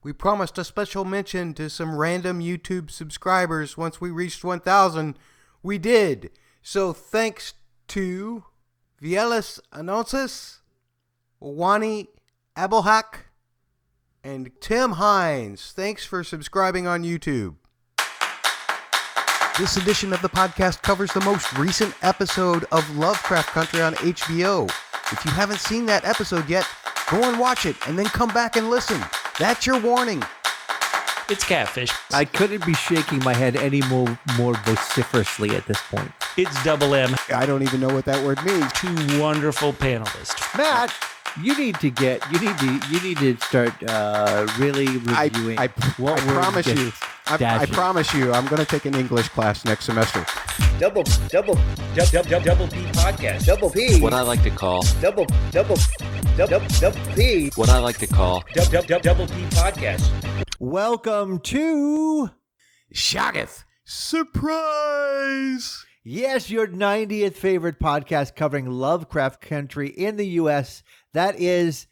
We promised a special mention to some random YouTube subscribers once we reached 1,000. We did. So thanks to Vielis Anonsis, Wani Abelhak, and Tim Hines. Thanks for subscribing on YouTube. This edition of the podcast covers the most recent episode of Lovecraft Country on HBO. If you haven't seen that episode yet, go and watch it and then come back and listen. That's your warning. It's catfish. I couldn't be shaking my head any more vociferously at this point. It's double M. I don't even know what that word means. Two wonderful panelists. Matt, you need to start really reviewing. I promise you. I promise you, I'm going to take an English class next semester. Double P podcast. Double P. What I like to call. Double P. What I like to call. Double P podcast. Welcome to Shoggoth Surprise. Yes, your 90th favorite podcast covering Lovecraft Country in the U.S. That is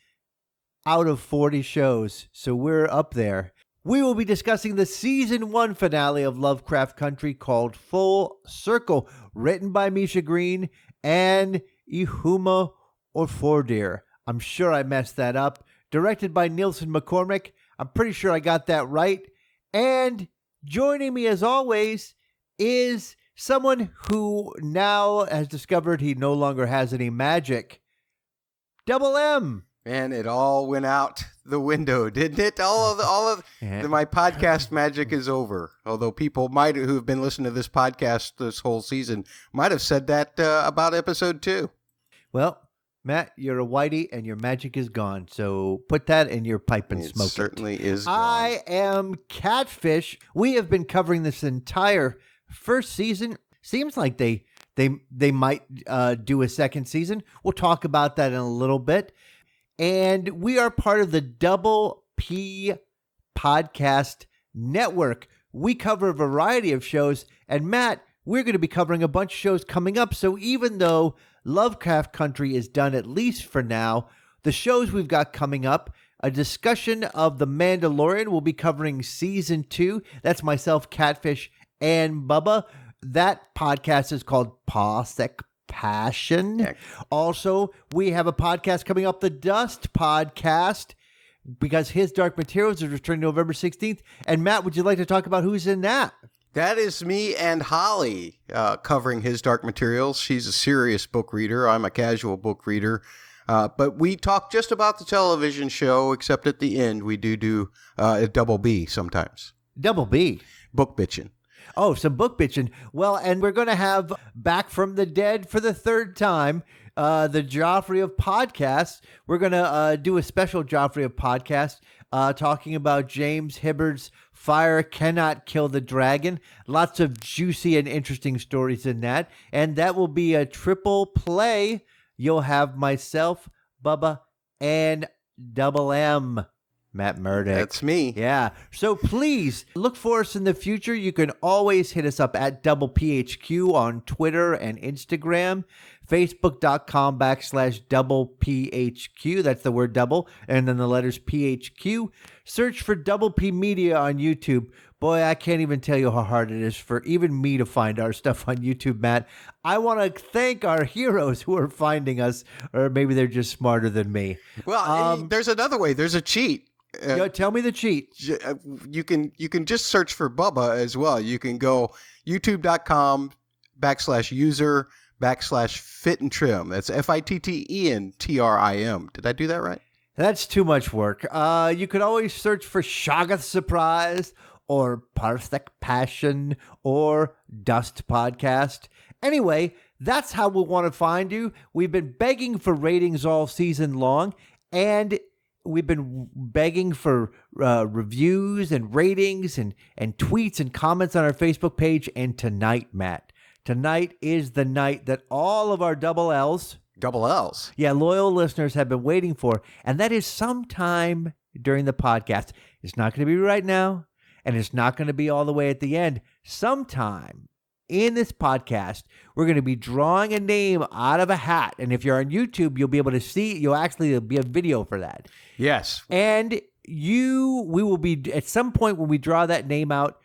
out of 40 shows, so we're up there. We will be discussing the Season 1 finale of Lovecraft Country called Full Circle, written by Misha Green and Ihuma Orfordir. I'm sure I messed that up. Directed by Nielsen McCormick. I'm pretty sure I got that right. And joining me as always is someone who now has discovered he no longer has any magic. Double M. Man, it all went out the window, didn't it? My podcast magic is over. Although people who have been listening to this podcast this whole season might have said that about episode 2. Well, Matt, you're a whitey and your magic is gone. So put that in your pipe and smoke it. It certainly is gone. I am Catfish. We have been covering this entire first season. Seems like they might do a second season. We'll talk about that in a little bit. And we are part of the Double P Podcast Network. We cover a variety of shows. And Matt, we're going to be covering a bunch of shows coming up. So even though Lovecraft Country is done, at least for now, the shows we've got coming up, a discussion of The Mandalorian. We'll be covering Season 2. That's myself, Catfish, and Bubba. That podcast is called Pawsec Passion. Yeah. Also, we have a podcast coming up, the Dust Podcast, because His Dark Materials is returning November 16th. And Matt, would you like to talk about who's in that? That is me and Holly covering His Dark Materials. She's a serious book reader. I'm a casual book reader. But we talk just about the television show, except at the end we do a double B sometimes. Double B? Book bitching. Oh, some book bitching. Well, and we're going to have Back from the Dead for the third time, the Joffrey of podcasts. We're going to do a special Joffrey of podcasts talking about James Hibbard's Fire Cannot Kill the Dragon. Lots of juicy and interesting stories in that. And that will be a triple play. You'll have myself, Bubba, and Double M. Matt Murdock. That's me. Yeah. So please look for us in the future. You can always hit us up at Double PHQ on Twitter and Instagram, Facebook.com/Double PHQ. That's the word double. And then the letters PHQ. Search for Double P Media on YouTube. Boy, I can't even tell you how hard it is for even me to find our stuff on YouTube, Matt. I want to thank our heroes who are finding us, or maybe they're just smarter than me. Well, there's another way. There's a cheat. Tell me the cheat. You can just search for Bubba as well. You can go youtube.com/user/fit and trim. That's FITTENTRIM. Did I do that right? That's too much work. You could always search for Shoggoth Surprise or Pawsec Passion or Dust Podcast. Anyway, that's how we'll want to find you. We've been begging for ratings all season long, and we've been begging for reviews and ratings and tweets and comments on our Facebook page. And tonight, Matt, tonight is the night that all of our double L's, loyal listeners have been waiting for. And that is sometime during the podcast. It's not going to be right now, and it's not going to be all the way at the end. Sometime in this podcast, we're going to be drawing a name out of a hat. And if you're on YouTube, you'll be able to see, there'll be a video for that. Yes. And we will be at some point when we draw that name out,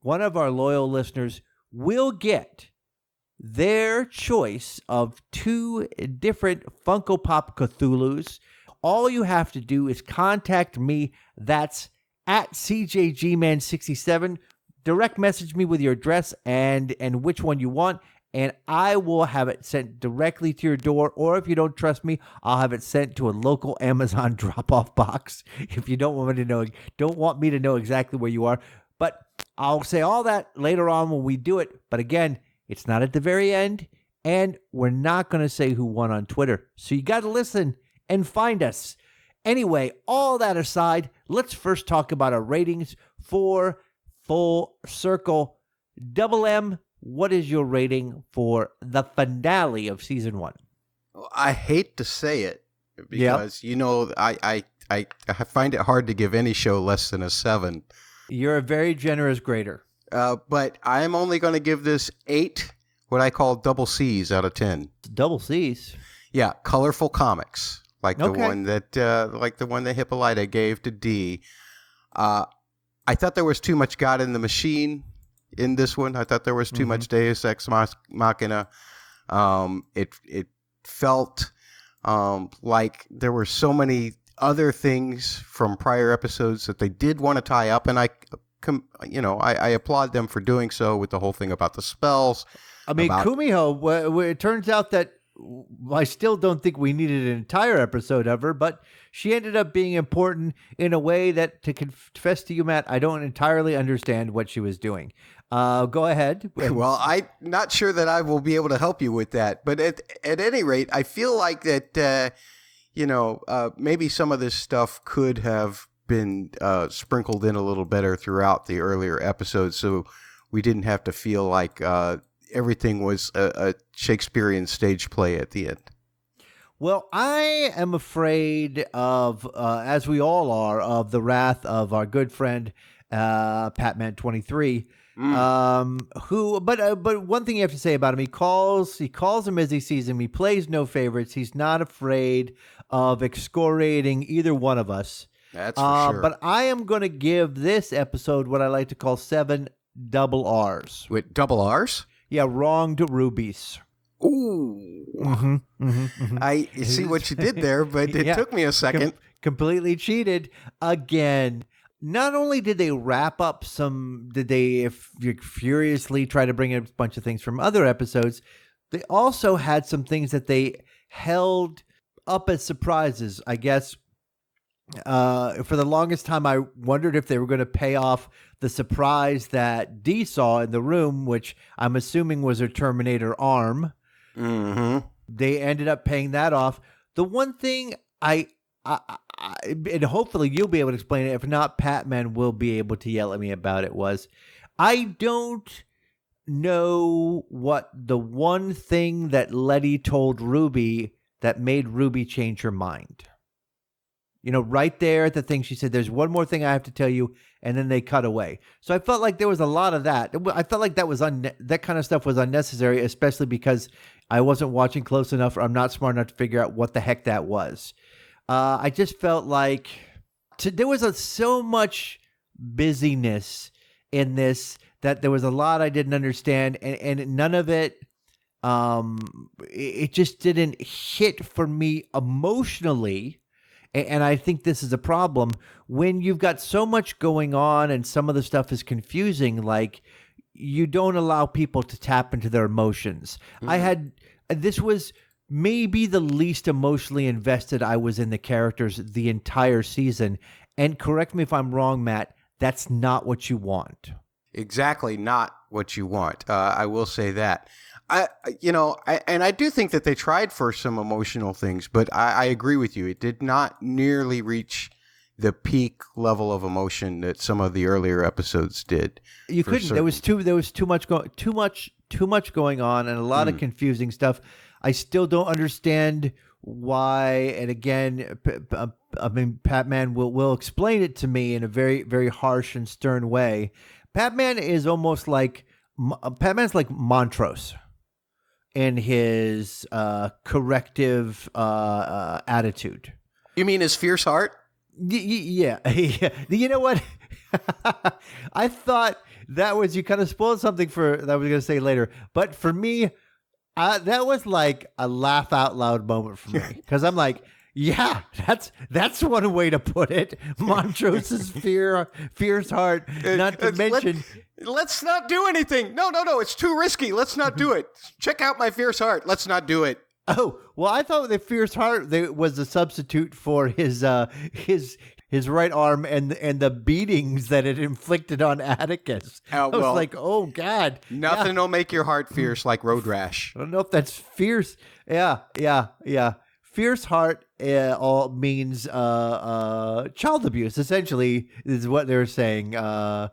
one of our loyal listeners will get their choice of 2 different Funko Pop Cthulhus. All you have to do is contact me. That's at CJGman67. Direct message me with your address and which one you want, and I will have it sent directly to your door. Or if you don't trust me, I'll have it sent to a local Amazon drop-off box. If you don't want me to know exactly where you are, but I'll say all that later on when we do it. But again, it's not at the very end, and we're not going to say who won on Twitter. So you got to listen and find us. Anyway, all that aside, let's first talk about our ratings for Full Circle. Double M, what is your rating for the finale of season 1? I hate to say it because, I find it hard to give any show less than a 7. You're a very generous grader. But I'm only going to give this 8, what I call double C's out of 10. Double C's? Yeah, colorful comics, like the one that Hippolyta gave to D. I thought there was too much God in the Machine in this one. I thought there was too much Deus Ex Machina. It felt like there were so many other things from prior episodes that they did want to tie up, and I applaud them for doing so with the whole thing about the spells. I mean, Kumiho, it turns out that I still don't think we needed an entire episode of her, but she ended up being important in a way that, to confess to you, Matt, I don't entirely understand what she was doing. Go ahead. Well, I'm not sure that I will be able to help you with that, but at any rate, I feel like that, maybe some of this stuff could have been sprinkled in a little better throughout the earlier episodes, so we didn't have to feel like everything was a Shakespearean stage play at the end. Well, I am afraid of, as we all are, of the wrath of our good friend Patman23. But one thing you have to say about him, he calls him as he sees him. He plays no favorites. He's not afraid of excoriating either one of us. That's for sure. But I am going to give this episode what I like to call 7 double R's. With double R's? Yeah, wronged rubies. Ooh. I see what you did there, but it took me a second. Completely cheated again. Not only did they wrap up did they furiously try to bring in a bunch of things from other episodes, they also had some things that they held up as surprises. I guess for the longest time, I wondered if they were going to pay off the surprise that Dee saw in the room, which I'm assuming was her Terminator arm. Mm-hmm. They ended up paying that off. The one thing and hopefully you'll be able to explain it. If not, Patman will be able to yell at me about it. Was I don't know what the one thing that Leti told Ruby that made Ruby change her mind. Right there at the thing, she said, "There's one more thing I have to tell you," and then they cut away. So I felt like there was a lot of that. I felt like that was that kind of stuff was unnecessary, especially because I wasn't watching close enough, or I'm not smart enough to figure out what the heck that was. I just felt like there was so much busyness in this that there was a lot I didn't understand, and none of it, it just didn't hit for me emotionally. And I think this is a problem when you've got so much going on and some of the stuff is confusing, like you don't allow people to tap into their emotions. Mm-hmm. This was maybe the least emotionally invested I was in the characters the entire season. And correct me if I'm wrong, Matt, that's not what you want. Exactly not what you want. I will say that. I do think that they tried for some emotional things, but I agree with you. It did not nearly reach the peak level of emotion that some of the earlier episodes did. You couldn't. Certain. There was too much going on, and a lot of confusing stuff. I still don't understand why. And again, Patman will explain it to me in a very, very harsh and stern way. Patman is almost like Montrose in his corrective attitude. You mean his fierce heart? Yeah. Yeah. You know what? I thought that was, you kind of spoiled something for that I was going to say later. But for me, that was like a laugh out loud moment for me. Because I'm like, yeah, that's one way to put it. Montrose's fierce heart. Not to mention, let's not do anything. No, it's too risky. Let's not do it. Check out my fierce heart. Let's not do it. Oh, well, I thought the fierce heart was a substitute for his right arm and the beatings that it inflicted on Atticus. I was like, oh God, nothing will make your heart fierce like road rash. I don't know if that's fierce. Yeah. Fierce heart all means child abuse, essentially, is what they're saying. Yeah.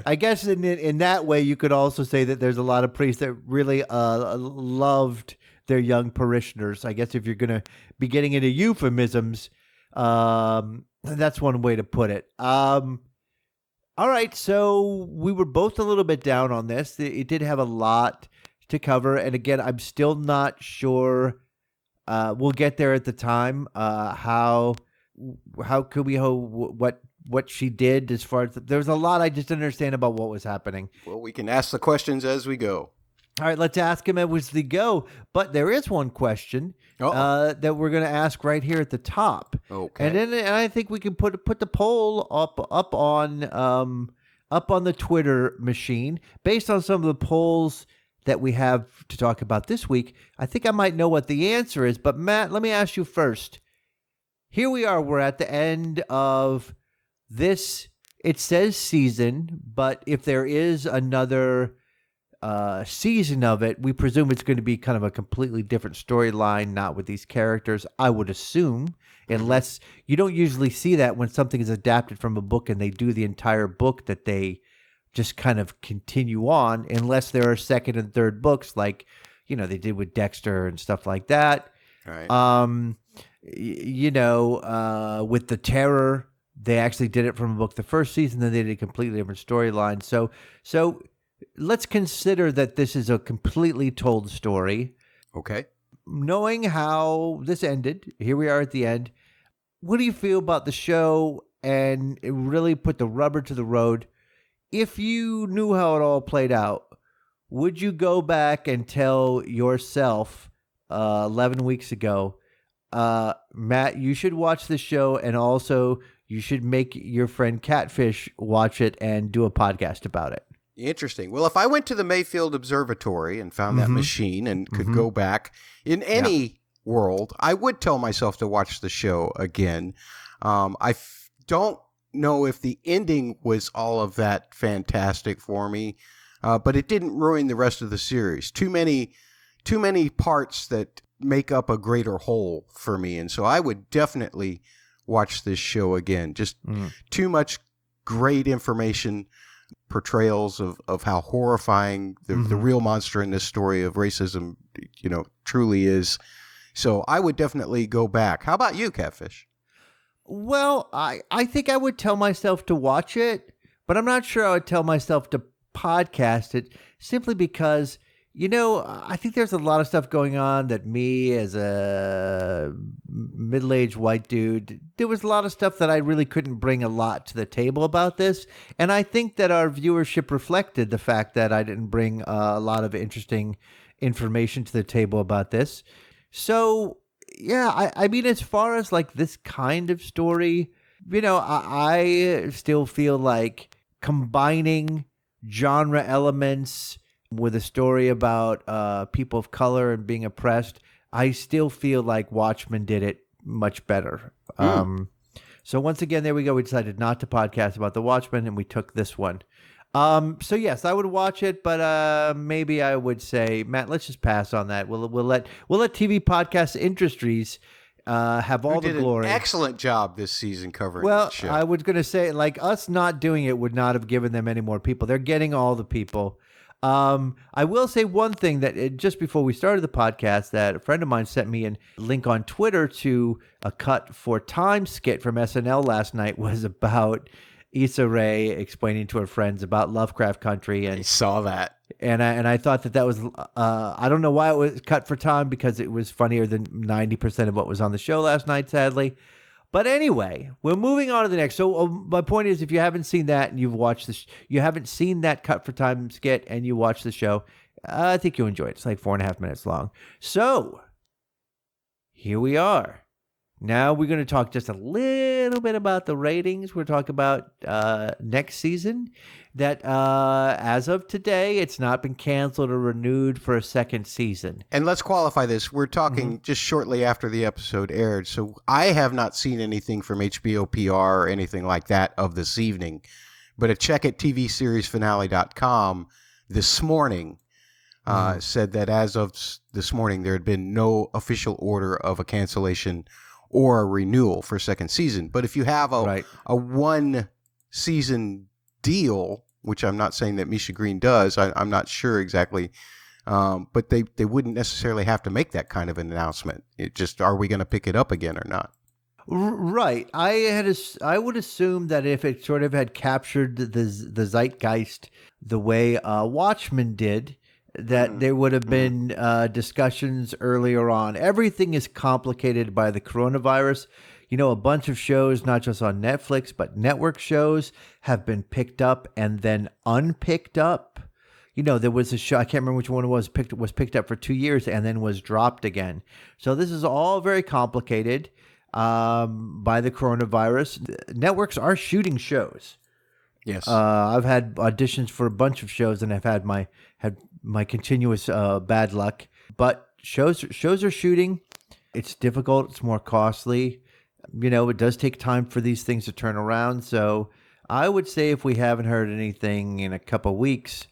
I guess in that way, you could also say that there's a lot of priests that really loved their young parishioners. I guess if you're going to be getting into euphemisms, that's one way to put it. All right, so we were both a little bit down on this. It did have a lot to cover, and again, I'm still not sure. We'll get there at the time. How could we what she did as far as there's a lot I just didn't understand about what was happening. Well, we can ask the questions as we go. All right, let's ask him as we go. But there is one question that we're going to ask right here at the top. Okay. And I think we can put the poll up on the Twitter machine based on some of the polls that we have to talk about this week. I think I might know what the answer is. But Matt, let me ask you first. Here we are. We're at the end of this. It says season, but if there is another season of it, we presume it's going to be kind of a completely different storyline, not with these characters, I would assume, unless you don't usually see that when something is adapted from a book and they do the entire book, that they just kind of continue on, unless there are second and third books like, they did with Dexter and stuff like that. Right. With The Terror, they actually did it from a book the first season, then they did a completely different storyline. So let's consider that this is a completely told story. Okay. Knowing how this ended, here we are at the end. What do you feel about the show? And it really put the rubber to the road. If you knew how it all played out, would you go back and tell yourself 11 weeks ago, Matt, you should watch the show, and also you should make your friend Catfish watch it and do a podcast about it? Interesting. Well, if I went to the Mayfield Observatory and found that machine and could go back in any world, I would tell myself to watch the show again. Don't know if the ending was all of that fantastic for me, but it didn't ruin the rest of the series. Too many parts that make up a greater whole for me, and so I would definitely watch this show again. Just too much great information, portrayals of how horrifying the real monster in this story of racism, truly is. So I would definitely go back. How about you, Catfish? Well, I think I would tell myself to watch it, but I'm not sure I would tell myself to podcast it, simply because, I think there's a lot of stuff going on that me as a middle-aged white dude, there was a lot of stuff that I really couldn't bring a lot to the table about this. And I think that our viewership reflected the fact that I didn't bring a lot of interesting information to the table about this. So, yeah, I mean, as far as like this kind of story, I still feel like combining genre elements with a story about people of color and being oppressed, I still feel like Watchmen did it much better. So once again, there we go. We decided not to podcast about the Watchmen, and we took this one. So yes, I would watch it, but maybe I would say, Matt, let's just pass on that. We'll let TV podcast industries have all the glory. An excellent job this season covering that show. I was going to say, like, us not doing it would not have given them any more people. They're getting all the people. I will say one thing that just before we started the podcast, that a friend of mine sent me a link on Twitter to a Cut for Time skit from SNL last night, was about Issa Rae explaining to her friends about Lovecraft Country. And I saw that. And I thought that was, I don't know why it was cut for time, because it was funnier than 90% of what was on the show last night, sadly. But anyway, we're moving on to the next. So my point is, if you haven't seen that and you've watched this, you haven't seen that Cut for Time skit and you watch the show, I think you'll enjoy it. It's like 4.5 minutes long. So here we are. Now we're going to talk just a little bit about the ratings. We're talking about next season. That as of today, it's not been canceled or renewed for a second season. And let's qualify this. We're talking just shortly after the episode aired. So I have not seen anything from HBO PR or anything like that of this evening. But a check at tvseriesfinale.com this morning said that as of this morning, there had been no official order of a cancellation or a renewal for second season. But if you have a one season deal, which I'm not saying that Misha Green does, I'm not sure exactly, but they wouldn't necessarily have to make that kind of an announcement. It just, are we going to pick it up again or not? Right. I would assume that if it sort of had captured the zeitgeist the way Watchmen did, that there would have been discussions earlier on. Everything is complicated by the coronavirus. You know, a bunch of shows, not just on Netflix, but network shows have been picked up and then unpicked up. You know, there was a show, I can't remember which one it was picked up for 2 years and then was dropped again. So this is all very complicated by the coronavirus. Networks are shooting shows. Yes. I've had auditions for a bunch of shows and I've had my continuous bad luck. But shows are shooting. It's difficult. It's more costly. You know, it does take time for these things to turn around. So I would say if we haven't heard anything in a couple of weeks,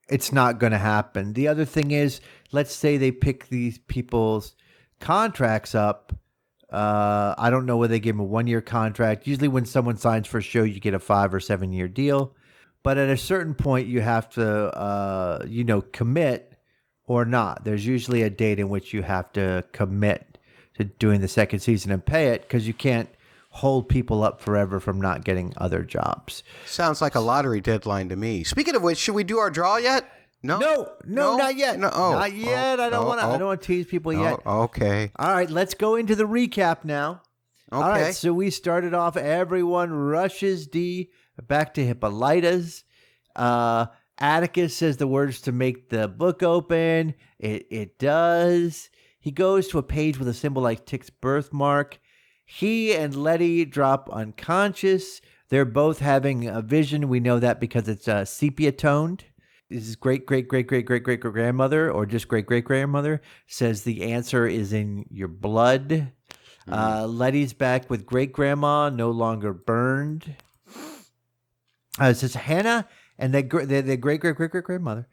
it's not going to happen. The other thing is, let's say they pick these people's contracts up. I don't know whether they give them a 1-year contract. Usually when someone signs for a show, you get a 5 or 7 year deal. But at a certain point, you have to, commit or not. There's usually a date in which you have to commit to doing the second season and pay it, because you can't hold people up forever from not getting other jobs. Sounds like a lottery deadline to me. Speaking of which, should we do our draw yet? No, not yet. Not yet. I don't want to tease people yet. Okay. All right, let's go into the recap now. Okay. All right, so we started off, everyone rushes D back to Hippolyta's. Atticus says the words to make the book open. It does. He goes to a page with a symbol like Tick's birthmark. He and Leti drop unconscious. They're both having a vision. We know that because it's sepia toned. His great-great-great-great-great-great-great-grandmother, or just great-great-grandmother, says the answer is in your blood. Letty's back with great-grandma, no longer burned. It says Hannah and their great-great-great-great-grandmother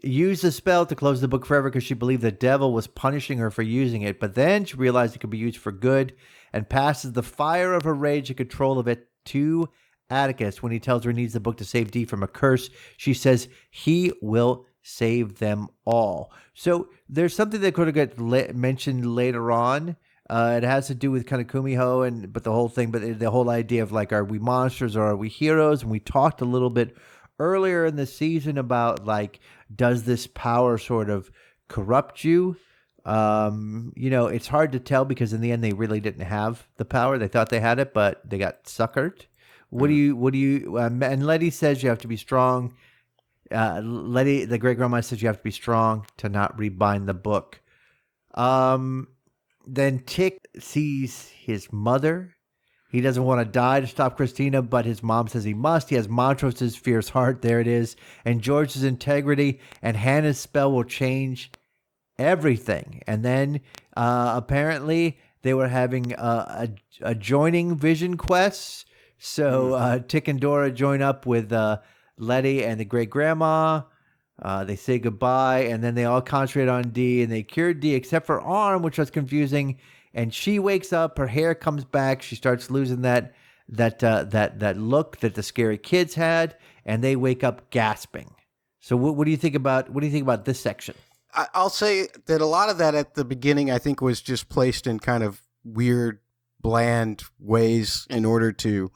used the spell to close the book forever because she believed the devil was punishing her for using it. But then she realized it could be used for good and passes the fire of her rage and control of it to Atticus. When he tells her he needs the book to save Dee from a curse, she says he will save them all. So there's something that could have got mentioned later on. It has to do with kind of Kumiho but the whole thing, but the whole idea of like, are we monsters or are we heroes? And we talked a little bit earlier in the season about like, does this power sort of corrupt you? It's hard to tell because in the end they really didn't have the power. They thought they had it, but they got suckered. What do you, and Leti says you have to be strong. Leti, the great grandma, says you have to be strong to not rebind the book. Then Tick sees his mother. He doesn't want to die to stop Christina, but his mom says he must. He has Montrose's fierce heart. There it is. And George's integrity, and Hannah's spell will change everything. And then apparently they were having adjoining vision quests. So Tick and Dora join up with Leti and the great-grandma. They say goodbye, and then they all concentrate on Dee, and they cure Dee except for Arm, which was confusing. And she wakes up, her hair comes back, she starts losing that look that the scary kids had, and they wake up gasping. So what do you think about this section? I'll say that a lot of that at the beginning, I think, was just placed in kind of weird, bland ways in order to,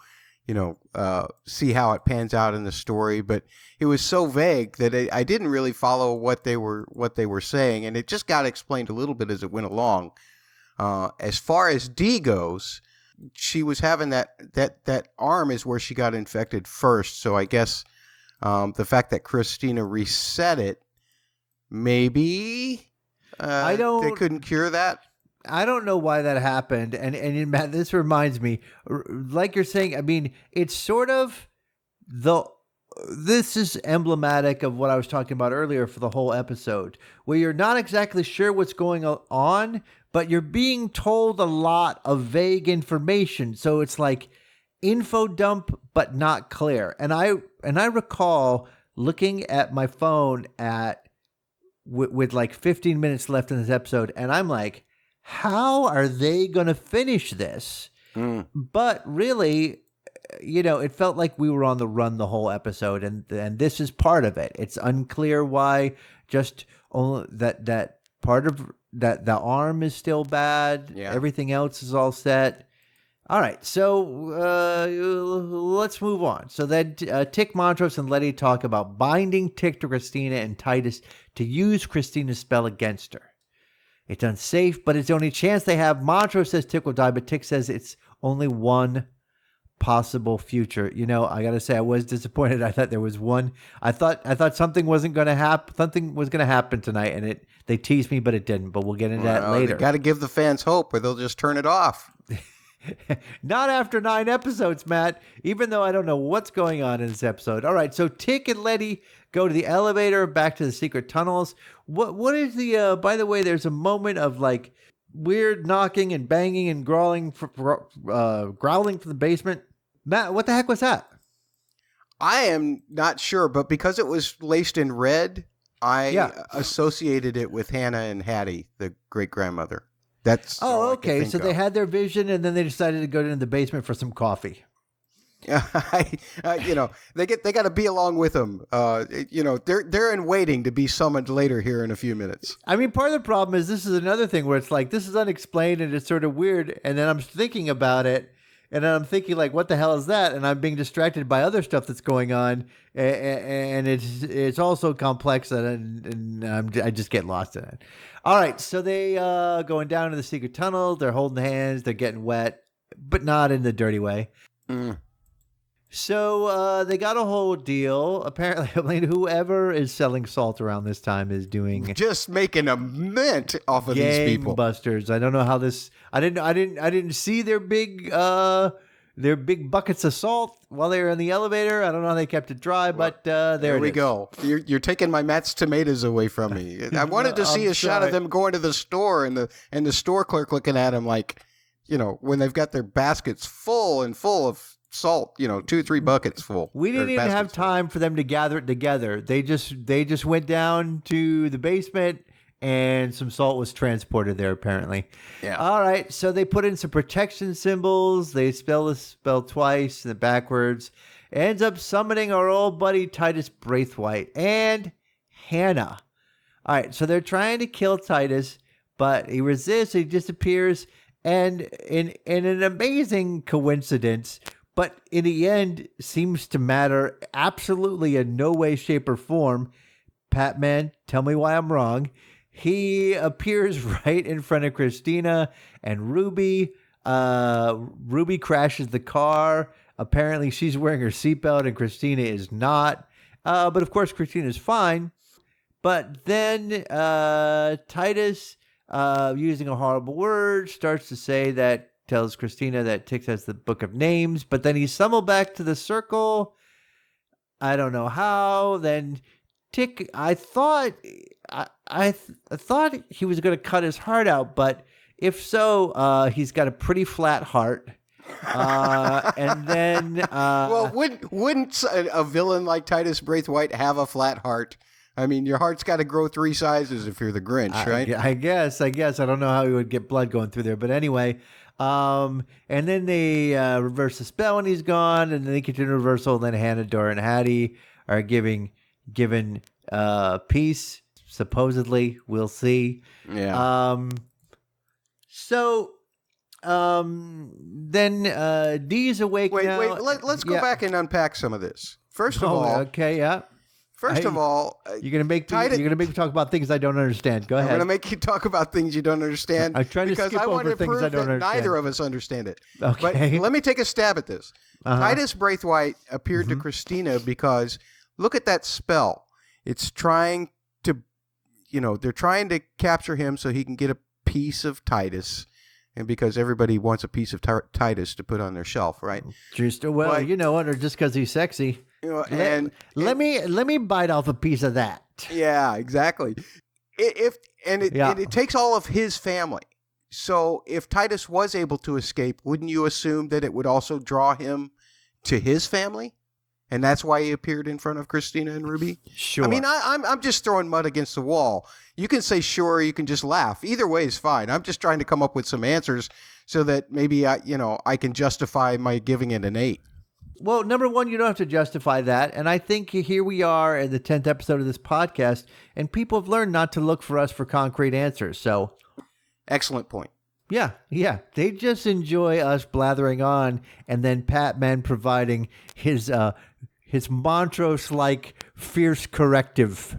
see how it pans out in the story. But it was so vague that I didn't really follow what they were saying, and it just got explained a little bit as it went along. As far as Dee goes, she was having that arm is where she got infected first. So I guess the fact that Christina reset it, maybe they couldn't cure that. I don't know why that happened. And Matt, this reminds me, like you're saying, I mean, it's sort of this is emblematic of what I was talking about earlier for the whole episode, where you're not exactly sure what's going on, but you're being told a lot of vague information. So it's like info dump, but not clear. And I recall looking at my phone with like 15 minutes left in this episode, and I'm like, how are they going to finish this? But really, it felt like we were on the run the whole episode, and this is part of it. It's unclear why, just only that part of that the arm is still bad. Yeah. Everything else is all set. All right, so let's move on. So then Tick, Montrose, and Leti talk about binding Tick to Christina and Titus to use Christina's spell against her. It's unsafe, but it's the only chance they have. Montrose says Tick will die, but Tick says it's only one possible future. I gotta say, I was disappointed. I thought there was one. I thought something wasn't going to happen. Something was going to happen tonight, and they teased me, but it didn't. But we'll get into that later. Got to give the fans hope, or they'll just turn it off. Not after 9 episodes, Matt. Even though I don't know what's going on in this episode. All right, so Tick and Leti go to the elevator back to the secret tunnels. What is the? By the way, there's a moment of like weird knocking and banging and growling from the basement. Matt, what the heck was that? I am not sure, but because it was laced in red, I associated it with Hannah and Hattie, the great grandmother. That's okay. So they had their vision, and then they decided to go into the basement for some coffee. They got to be along with them. They're in waiting to be summoned later here in a few minutes. I mean, part of the problem is this is another thing where it's like this is unexplained and it's sort of weird, and then I'm thinking about it, and then I'm thinking like, what the hell is that? And I'm being distracted by other stuff that's going on, and it's also complex, and I just get lost in it. All right, so they going down to the secret tunnel. They're holding hands. They're getting wet, but not in the dirty way. So they got a whole deal. Apparently, I mean, whoever is selling salt around this time is doing just making a mint off of these people. Busters. I don't know how this. I didn't see their big buckets of salt while they were in the elevator. I don't know how they kept it dry, but there we go. You're taking my Matt's tomatoes away from me. I wanted to see a shot of them going to the store and the store clerk looking at them like, when they've got their baskets full of salt, 2-3 buckets full. We didn't even have time for them to gather it together. They just went down to the basement and some salt was transported there apparently. Yeah. All right, so they put in some protection symbols. They spell the spell twice and then backwards. Ends up summoning our old buddy Titus Braithwaite and Hannah. All right, so they're trying to kill Titus, but he resists. He disappears, and in an amazing coincidence, but in the end, seems to matter absolutely in no way, shape, or form. Patman, tell me why I'm wrong. He appears right in front of Christina and Ruby. Ruby crashes the car. Apparently, she's wearing her seatbelt and Christina is not. But of course, Christina's fine. But then Titus, using a horrible word, starts to say that, tells Christina that Tick has the book of names, but then he's summoned back to the circle. I don't know how. Then Tick, I thought he was going to cut his heart out, but if so, he's got a pretty flat heart. And then, well, wouldn't a villain like Titus Braithwaite have a flat heart? I mean, your heart's got to grow 3 sizes if you're the Grinch, right? I guess. I don't know how he would get blood going through there, but anyway. And then they reverse the spell when he's gone, and then they continue reversal. And then Hannah, Dora, and Hattie are given peace. Supposedly, we'll see. Yeah. Then Dee's awake now. Wait. Let's go back and unpack some of this. First of all, okay, yeah. First of all, you're gonna make me talk about things I don't understand. Go ahead. I'm going to make you talk about things you don't understand. I'm trying to because skip I want over to things prove I don't that understand. neither of us understand it. Okay. But let me take a stab at this. Titus Braithwaite appeared Mm-hmm. to Christina because look at that spell. It's trying to, they're trying to capture him so he can get a piece of Titus. And because everybody wants a piece of Titus to put on their shelf, right? But, you know what? Or just because he's sexy. Let me bite off a piece of that. Yeah, exactly. It takes all of his family. So if Titus was able to escape, wouldn't you assume that it would also draw him to his family? And that's why he appeared in front of Christina and Ruby? Sure. I mean, I'm just throwing mud against the wall. You can say sure, you can just laugh. Either way is fine. I'm just trying to come up with some answers so that maybe I can justify my giving it an 8. Well, number one, you don't have to justify that. And I think here we are in the 10th episode of this podcast, and people have learned not to look for us for concrete answers. So, excellent point. Yeah. They just enjoy us blathering on, and then Patman providing his Montrose-like fierce corrective.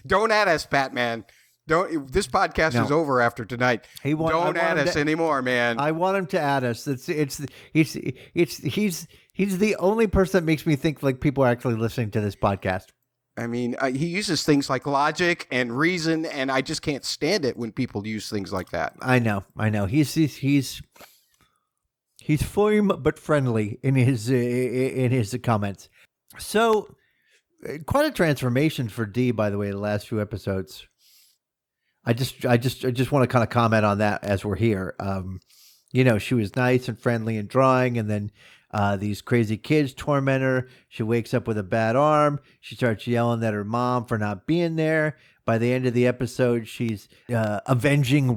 Don't at us, Patman. Don't. This podcast is over after tonight. Don't at us anymore, man. I want him to add us. He's the only person that makes me think like people are actually listening to this podcast. I mean, he uses things like logic and reason, and I just can't stand it when people use things like that. I know. He's firm but friendly in his comments. So, quite a transformation for Dee, by the way, the last few episodes. I just want to kind of comment on that as we're here. She was nice and friendly and drawing, and then these crazy kids torment her. She wakes up with a bad arm. She starts yelling at her mom for not being there. By the end of the episode, she's avenging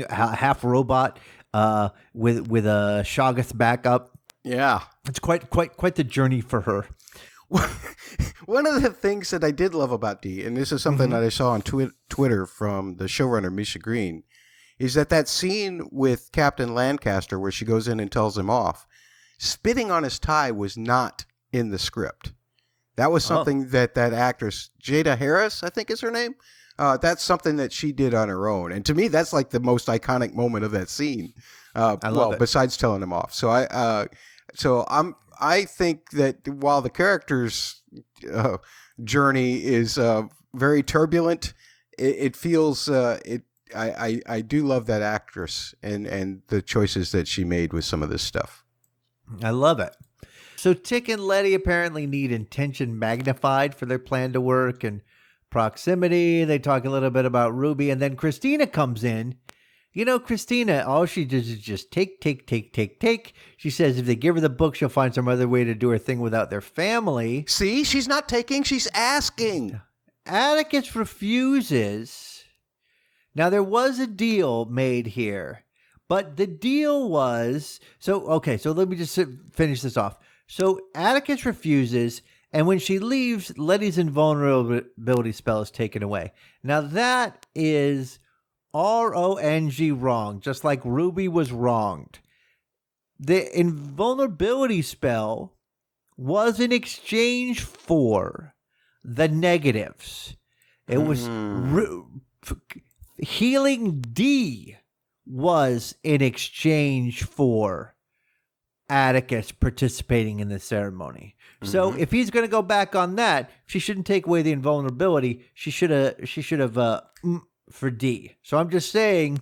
half robot with a Shoggoth backup. Yeah, it's quite the journey for her. One of the things that I did love about Dee, and this is something that I saw on Twitter from the showrunner Misha Green, is that scene with Captain Lancaster where she goes in and tells him off, spitting on his tie was not in the script. That was something that actress, Jada Harris, I think is her name, that's something that she did on her own. And to me, that's like the most iconic moment of that scene. I love it. Besides telling him off. I think that while the character's journey is very turbulent, it feels I do love that actress and the choices that she made with some of this stuff. I love it. So Tick and Leti apparently need intention magnified for their plan to work and proximity. They talk a little bit about Ruby, and then Christina comes in. Christina, all she does is just take. She says if they give her the book, she'll find some other way to do her thing without their family. See, she's not taking, she's asking. Atticus refuses. Now, there was a deal made here, but the deal was... So let me just finish this off. So Atticus refuses, and when she leaves, Leti's invulnerability spell is taken away. Now, that is... RONG wrong, just like Ruby was wronged. The invulnerability spell was in exchange for the negatives. It was healing D was in exchange for Atticus participating in the ceremony. So if he's going to go back on that, she shouldn't take away the invulnerability. She should have for D. So I'm just saying.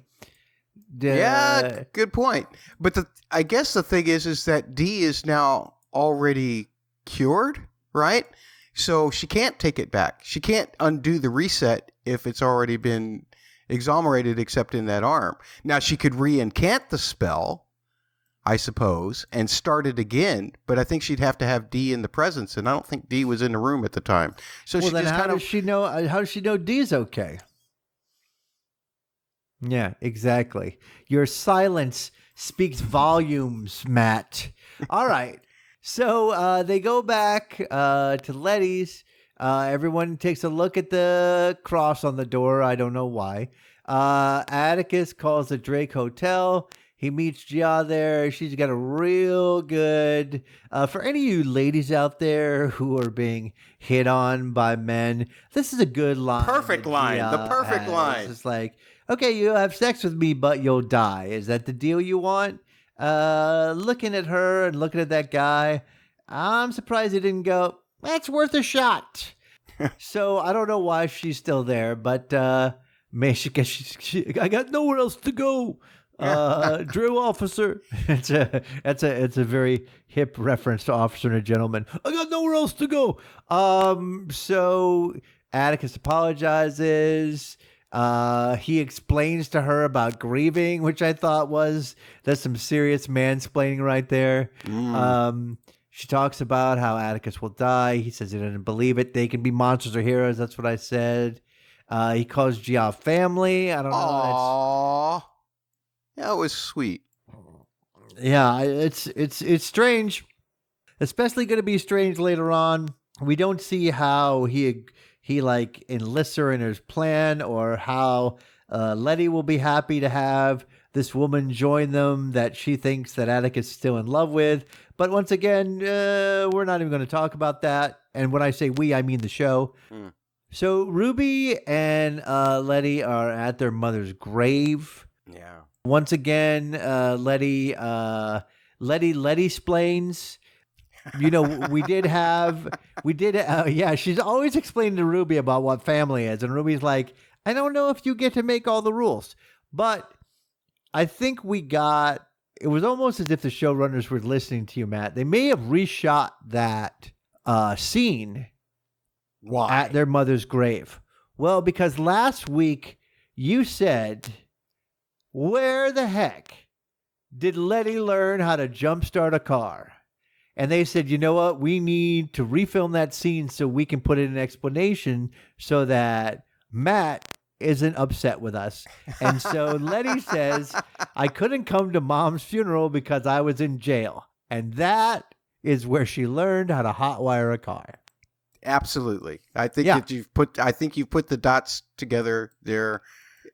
Yeah, good point. But I guess the thing is that D is now already cured, right? So she can't take it back. She can't undo the reset if it's already been exonerated, except in that arm. Now she could re-incant the spell, I suppose, and start it again. But I think she'd have to have D in the presence, and I don't think D was in the room at the time. So well, she then just how does she know? How does she know D's okay? Yeah, exactly. Your silence speaks volumes, Matt. All right. So they go back to Leti's. Everyone takes a look at the cross on the door. I don't know why. Atticus calls the Drake Hotel. He meets Gia there. She's got a real good. For any of you ladies out there who are being hit on by men, this is a good line. Perfect that line. The Gia perfect has. line. It's like, okay, you have sex with me, but you'll die. Is that the deal you want? Looking at her and looking at that guy, I'm surprised he didn't go, that's worth a shot. So I don't know why she's still there, but maybe I got nowhere else to go. Drill officer. It's a very hip reference to Officer and a Gentleman. I got nowhere else to go. So Atticus apologizes. He explains to her about grieving, which I thought that's some serious mansplaining right there. She talks about how Atticus will die. He says he didn't believe it. They can be monsters or heroes. That's what I said. He calls Gia family. I don't know. Aww. Yeah, it was sweet. Yeah, it's strange. Especially going to be strange later on. We don't see how he like enlists her in his plan, or how Leti will be happy to have this woman join them that she thinks that Atticus is still in love with. But once again, we're not even going to talk about that. And when I say we, I mean the show. So Ruby and Leti are at their mother's grave. Yeah. Once again, Leti splains. You know, yeah, she's always explaining to Ruby about what family is. And Ruby's like, I don't know if you get to make all the rules. But I think it was almost as if the showrunners were listening to you, Matt. They may have reshot that scene. Why? At their mother's grave. Well, because last week you said, where the heck did Leti learn how to jumpstart a car? And they said, you know what? We need to refilm that scene so we can put in an explanation so that Matt isn't upset with us. And so Leti says, I couldn't come to Mom's funeral because I was in jail. And that is where she learned how to hotwire a car. Absolutely. I think that you've put the dots together there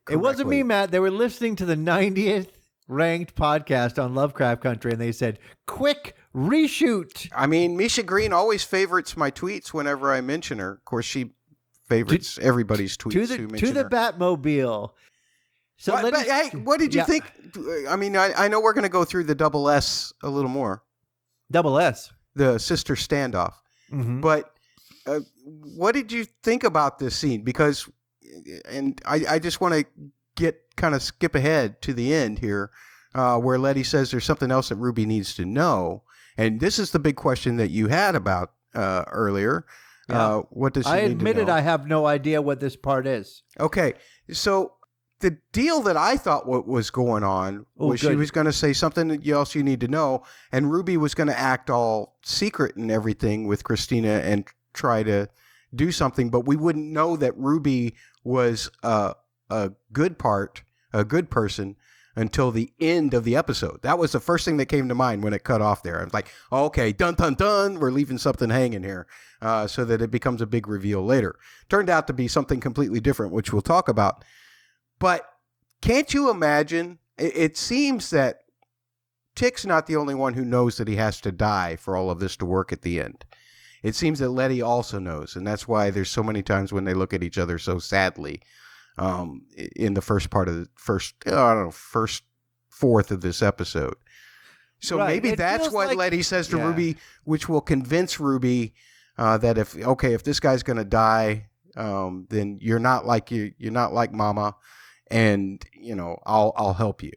correctly. It wasn't me, Matt. They were listening to the 90th ranked podcast on Lovecraft Country, and they said, quick reshoot. I mean, Misha Green always favorites my tweets whenever I mention her. Of course, she favorites everybody's tweets who mention to the her. Batmobile. So but hey, what did you think? I mean, I know we're going to go through the double S a little more. Double S. The sister standoff. Mm-hmm. But what did you think about this scene? Because, and I just want to skip ahead to the end here, where Leti says there's something else that Ruby needs to know. And this is the big question that you had about earlier. Yeah. What does she I need admitted to know? I have no idea what this part is. Okay, so the deal that I thought what was going on was she was going to say something else you need to know, and Ruby was going to act all secret and everything with Christina and try to do something, but we wouldn't know that Ruby was a good person until the end of the episode. That was the first thing that came to mind when it cut off there. I was like, okay, dun, dun, dun, we're leaving something hanging here so that it becomes a big reveal later. Turned out to be something completely different, which we'll talk about. But can't you imagine? It seems that Tick's not the only one who knows that he has to die for all of this to work at the end. It seems that Leti also knows, and that's why there's so many times when they look at each other so sadly in the first fourth of this episode. So right. maybe that's what like, Leti says to Ruby, which will convince Ruby that if this guy's going to die, then you're not like Mama, and I'll help you.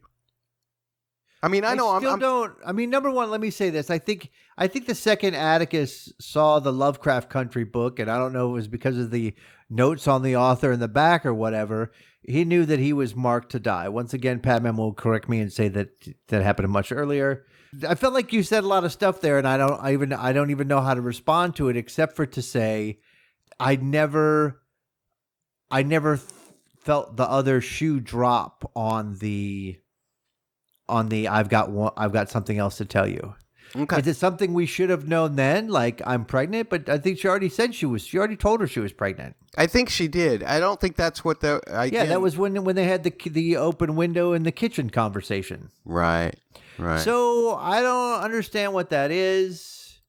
I mean, number one, let me say this. I think the second Atticus saw the Lovecraft Country book, and I don't know if it was because of the notes on the author in the back or whatever, he knew that he was marked to die. Once again, Patman will correct me and say that happened much earlier. I felt like you said a lot of stuff there, and I don't even know how to respond to it except for to say I never felt the other shoe drop on the I've got something else to tell you. Okay. Is it something we should have known then? Like, I'm pregnant, but I think she already said she already told her she was pregnant. I think she did. I don't think that's what the. That was when they had the open window in the kitchen conversation. Right. So I don't understand what that is.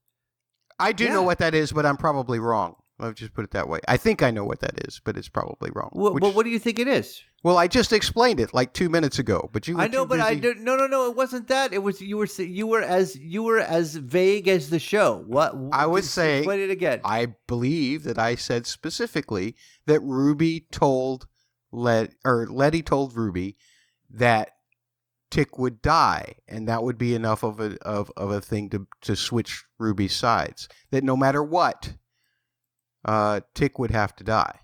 I do know what that is, but I'm probably wrong. I'll just put it that way. I think I know what that is, but it's probably wrong. Well, what do you think it is? Well, I just explained it like 2 minutes ago, but you were I know, too but busy. I don't. No. It wasn't that. It was you were as vague as the show. What I was saying. Explain it again. I believe that I said specifically that Ruby told Leti told Ruby that Tick would die, and that would be enough of a thing to switch Ruby's sides. That no matter what, Tick would have to die.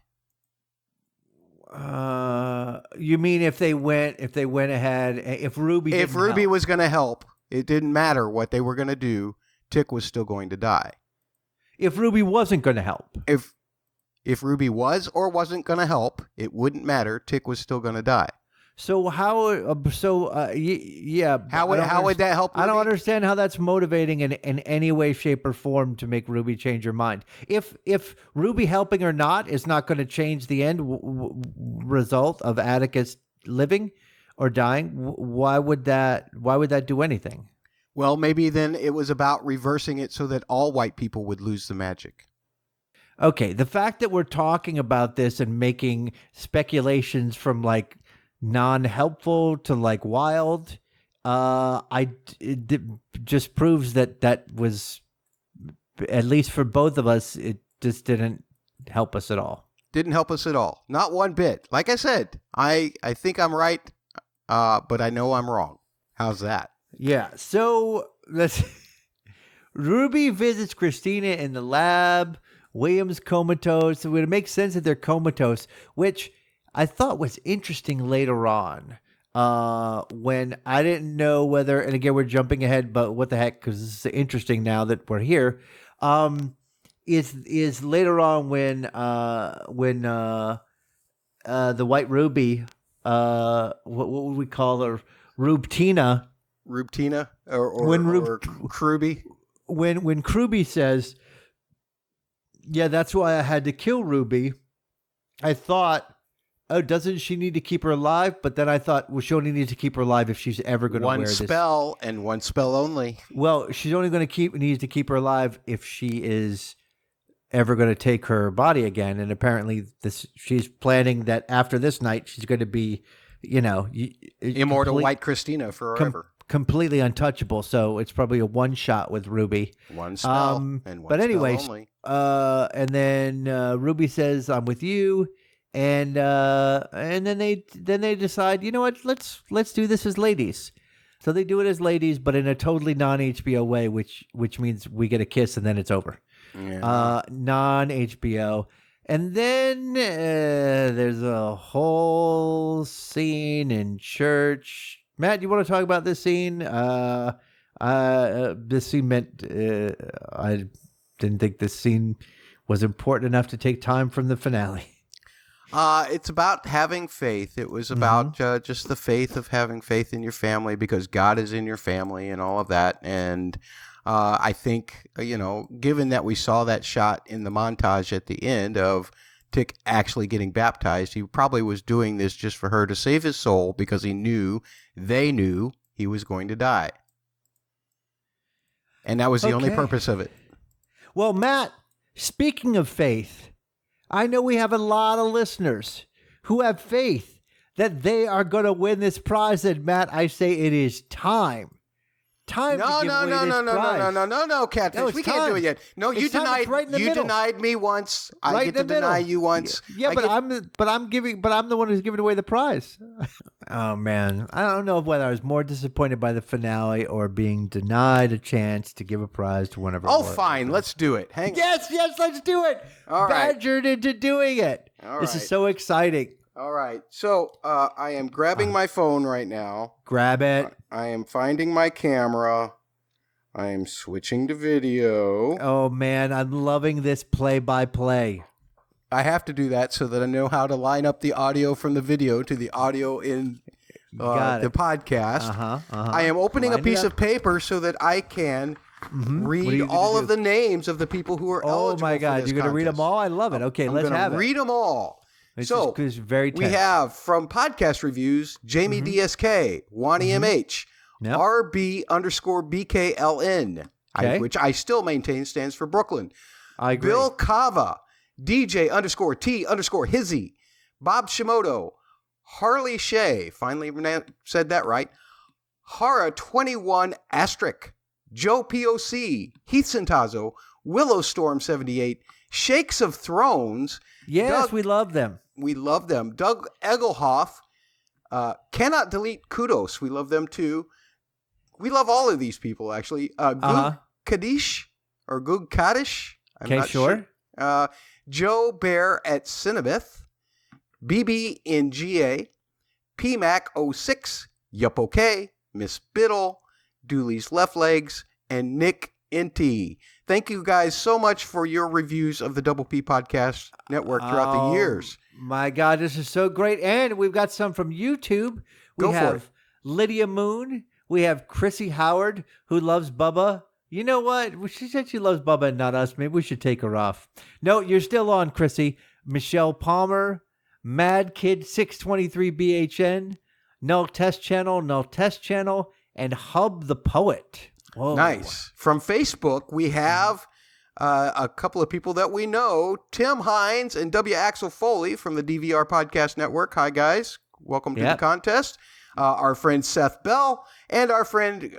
You mean if they went ahead, if Ruby was going to help, it didn't matter what they were going to do. Tick was still going to die. If Ruby wasn't going to help, if Ruby was or wasn't going to help, it wouldn't matter. Tick was still going to die. So how? Yeah. How would that help Ruby? I don't understand how that's motivating in any way, shape, or form to make Ruby change her mind. If Ruby helping or not is not going to change the end result of Atticus living or dying, why would that do anything? Well, maybe then it was about reversing it so that all white people would lose the magic. Okay, the fact that we're talking about this and making speculations from like non-helpful to like wild, it just proves that was, at least for both of us, it just didn't help us at all. Didn't help us at all. Not one bit. Like I said, I think I'm right, but I know I'm wrong. How's that? Yeah, so Ruby visits Christina in the lab. William's comatose. It would make sense that they're comatose, which I thought was interesting later on, when I didn't know whether, and again, we're jumping ahead, but what the heck, because this is interesting now that we're here, is later on when the White Ruby, what would we call her? Rubtina, or Kruby? When Kruby says, yeah, that's why I had to kill Ruby, I thought, oh, doesn't she need to keep her alive? But then I thought, well, she only needs to keep her alive if she's ever going to wear this. One spell, and one spell only. Well, she's only going to needs to keep her alive if she is ever going to take her body again. And apparently she's planning that after this night, she's going to be, immortal white Christina forever. Completely untouchable. So it's probably a one shot with Ruby. One spell and one but anyways, spell only. And then Ruby says, "I'm with you," and then they decide, you know what? Let's do this as ladies. So they do it as ladies, but in a totally non-HBO way, which means we get a kiss and then it's over. Yeah. Non-HBO. And then there's a whole scene in church. Matt, you want to talk about this scene? This scene meant I didn't think this scene was important enough to take time from the finale. It's about having faith. It was about just the faith of having faith in your family because God is in your family and all of that. And I think, given that we saw that shot in the montage at the end of Tick actually getting baptized, he probably was doing this just for her to save his soul because they knew he was going to die. And that was the only purpose of it. Well, Matt, speaking of faith, I know we have a lot of listeners who have faith that they are going to win this prize. And Matt, I say it is time. To give away this prize. No, Catfish. No, we can't do it yet. No, you denied me once. I get to deny you once. Yeah, I'm the one who's giving away the prize. Oh man, I don't know whether I was more disappointed by the finale or being denied a chance to give a prize to one of our. Oh, fine, let's do it. Yes, let's do it. All right. Badgered into doing it. All this right. is so exciting. All right, so I am grabbing my phone right now. Grab it. I am finding my camera. I am switching to video. Oh man, I'm loving this play-by-play. I have to do that so that I know how to line up the audio from the video to the audio in the podcast. I am opening a piece of paper so that I can read all of the names of the people who are eligible. Oh my God, for this you're going to read them contest. all? I love it. Okay, let's have it. Read them all. It's So just very we tense. have from podcast reviews, Jamie DSK, Wani MH, Yep. RB_BKLN, Okay. which I still maintain stands for Brooklyn. I agree. Bill Kava, DJ_T_Hizzy, Bob Shimoto, Harley Shea, finally said that right, Hara21 Astric, Joe POC, Heath Sintazo, Willowstorm78, Shakes of Thrones. Yes, Doug- we love them. We love them. Doug Egelhoff, Cannot Delete Kudos. We love them too. We love all of these people, actually. Gug Kadish or Gug Kaddish. I'm Okay, not sure. Joe Bear at Cinnabith, BB in GA, PMAC06, Yup OK, Miss Biddle, Dooley's Left Legs, and Nick NT. Thank you guys so much for your reviews of the Double P Podcast Network throughout the years. My God, this is so great. And we've got some from YouTube. We Go for have it. Lydia Moon. We have Chrissy Howard, who loves Bubba. You know what? She said she loves Bubba and not us. Maybe we should take her off. No, you're still on, Chrissy. Michelle Palmer, Mad Kid 623BHN, Null Test Channel, and Hub the Poet. Whoa. Nice. From Facebook, we have a couple of people that we know, Tim Hines and W. Axel Foley from the DVR Podcast Network. Hi, guys. Welcome to the contest. Our friend Seth Bell and our friend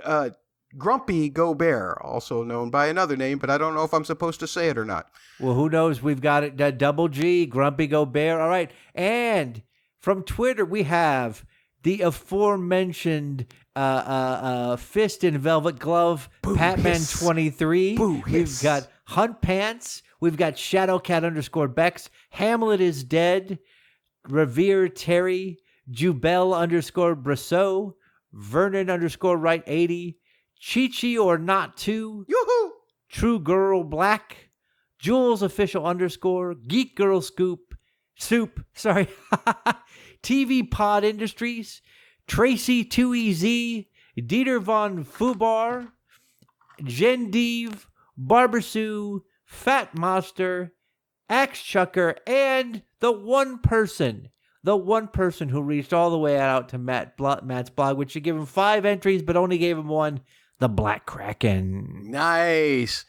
Grumpy Go Bear, also known by another name, but I don't know if I'm supposed to say it or not. Well, who knows? We've got it. Double G, Grumpy Go Bear. All right. And from Twitter, we have the aforementioned Fist in Velvet Glove, Patman23. We've got Hunt Pants. We've got Shadowcat_Bex. Hamlet is Dead. Revere Terry. Jubel_Brasseau. Vernon_Right80. Chi-Chi or Not To. Yoo-hoo! True Girl Black. Jules Official _ Geek Girl Soup. Sorry. TV Pod Industries. Tracy 2EZ. Dieter von Fubar. Gendive. Barbersue. Fat Monster. Axe Chucker. And the one person who reached all the way out to Matt's blog, which should give him 5 entries, but only gave him 1. The Black Kraken. Nice.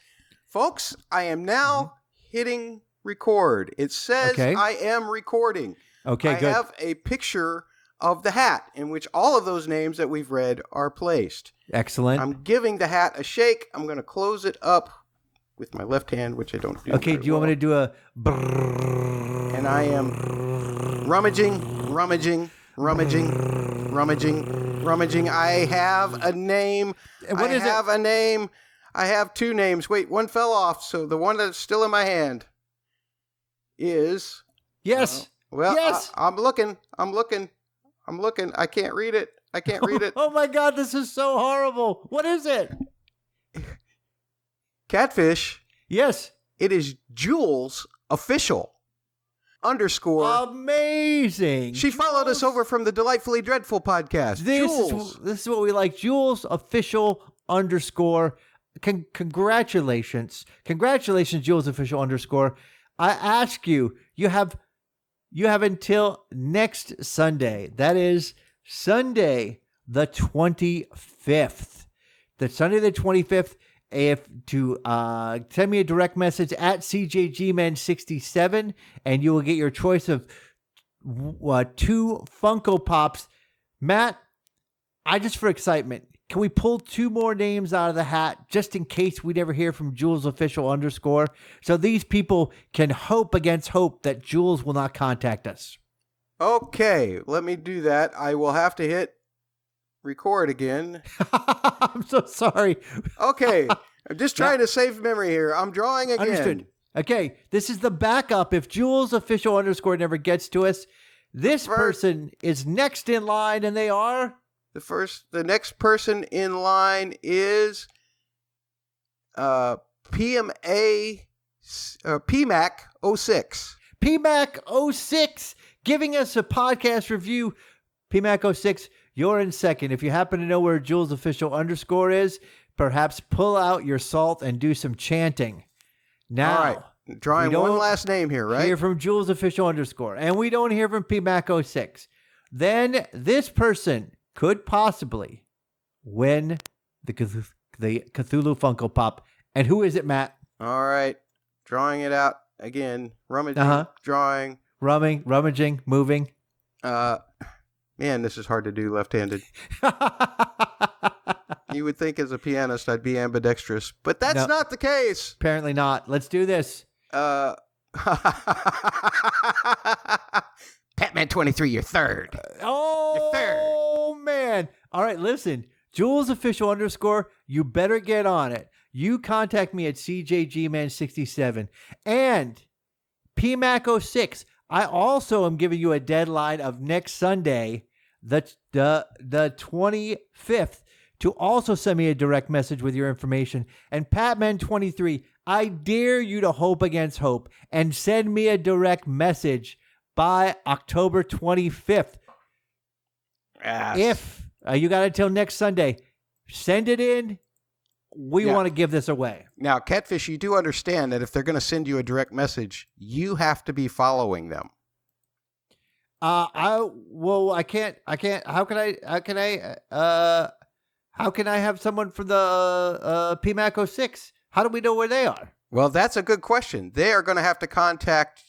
Folks, I am now hitting record. It says I am recording. Okay, I good. have a picture of the hat in which all of those names that we've read are placed. Excellent. I'm giving the hat a shake. I'm going to close it up with my left hand, which I don't do. Okay, do you want me to do a And I am rummaging. I have a name. What is it? A name. I have 2 names. Wait, one fell off, so the one that's still in my hand is... Yes. Yes. I'm looking. I can't read it. Oh my God, this is so horrible. What is it? Catfish. Yes. It is Jules Official _ Amazing. She followed us over from the Delightfully Dreadful podcast. Jules. This is what we like. Jules Official _ Congratulations, Jules Official _ I ask you, you have until next Sunday. That is Sunday the 25th. The Sunday the 25th. To send me a direct message at CJGman67, and you will get your choice of 2 Funko Pops. Matt, just for excitement, can we pull 2 more names out of the hat just in case we never hear from Jules Official _ so these people can hope against hope that Jules will not contact us? Okay, let me do that. I will have to hit record again. I'm so sorry. Okay, I'm just trying to save memory here. I'm drawing again. Understood. Okay, this is the backup. If Jules Official _ never gets to us, this person is next in line, and they are... The next person in line is PMAC 06. PMAC 06 giving us a podcast review. PMAC 06, you're in second. If you happen to know where Jules Official _ is, perhaps pull out your salt and do some chanting. Now, All right. Drawing one last name here, right? Hear from Jules Official _, and we don't hear from PMAC06. Then this person could possibly win the Cthulhu Funko Pop. And who is it, Matt? All right. Drawing it out again. Rummaging. Drawing. Rummaging, moving. Man, this is hard to do left-handed. You would think as a pianist I'd be ambidextrous, but that's not the case. Apparently not. Let's do this. Patman 23, you're third. Oh, You're third. Man. All right, listen. Jules Official _, you better get on it. You contact me at CJGman67. And PMAC06, I also am giving you a deadline of next Sunday, the 25th, to also send me a direct message with your information. And Patman23, I dare you to hope against hope and send me a direct message by October 25th. Yes. If you got until next Sunday, send it in. We want to give this away. Now, Catfish, you do understand that if they're going to send you a direct message, you have to be following them. I can't. How can I have someone from the PMAC06? How do we know where they are? Well, that's a good question. They are going to have to contact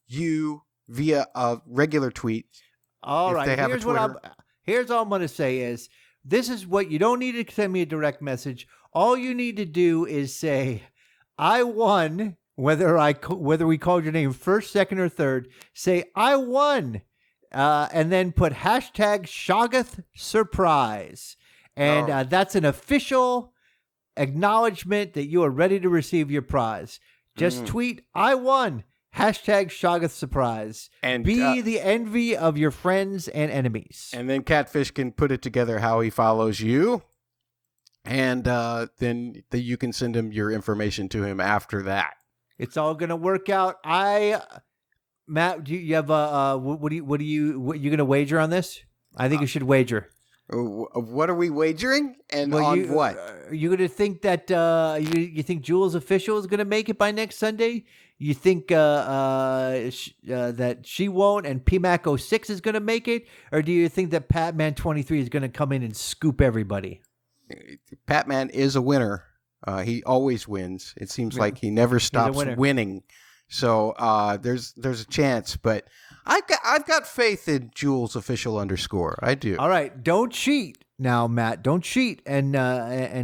you via a regular tweet. All right. Here's all I'm going to say is, this is what you don't need to send me a direct message. All you need to do is say, I won, whether we called your name first, second, or third, say, I won, and then put hashtag Shoggoth Surprise. And that's an official acknowledgement that you are ready to receive your prize. Just tweet, I won, hashtag Shoggoth Surprise. And be the envy of your friends and enemies. And then Catfish can put it together how he follows you. And then you can send him your information to him after that. It's all going to work out. Matt, do you have what you going to wager on this? I think you should wager. What are we wagering? And on what? Are you going to think that you think Jules Official is going to make it by next Sunday? You think that she won't and PMAC06 is going to make it? Or do you think that Patman23 is going to come in and scoop everybody? Patman is a winner. He always wins. It seems like he never stops winning. So there's a chance, but I've got faith in Jules Official _. I do. All right, don't cheat now, Matt. Don't cheat and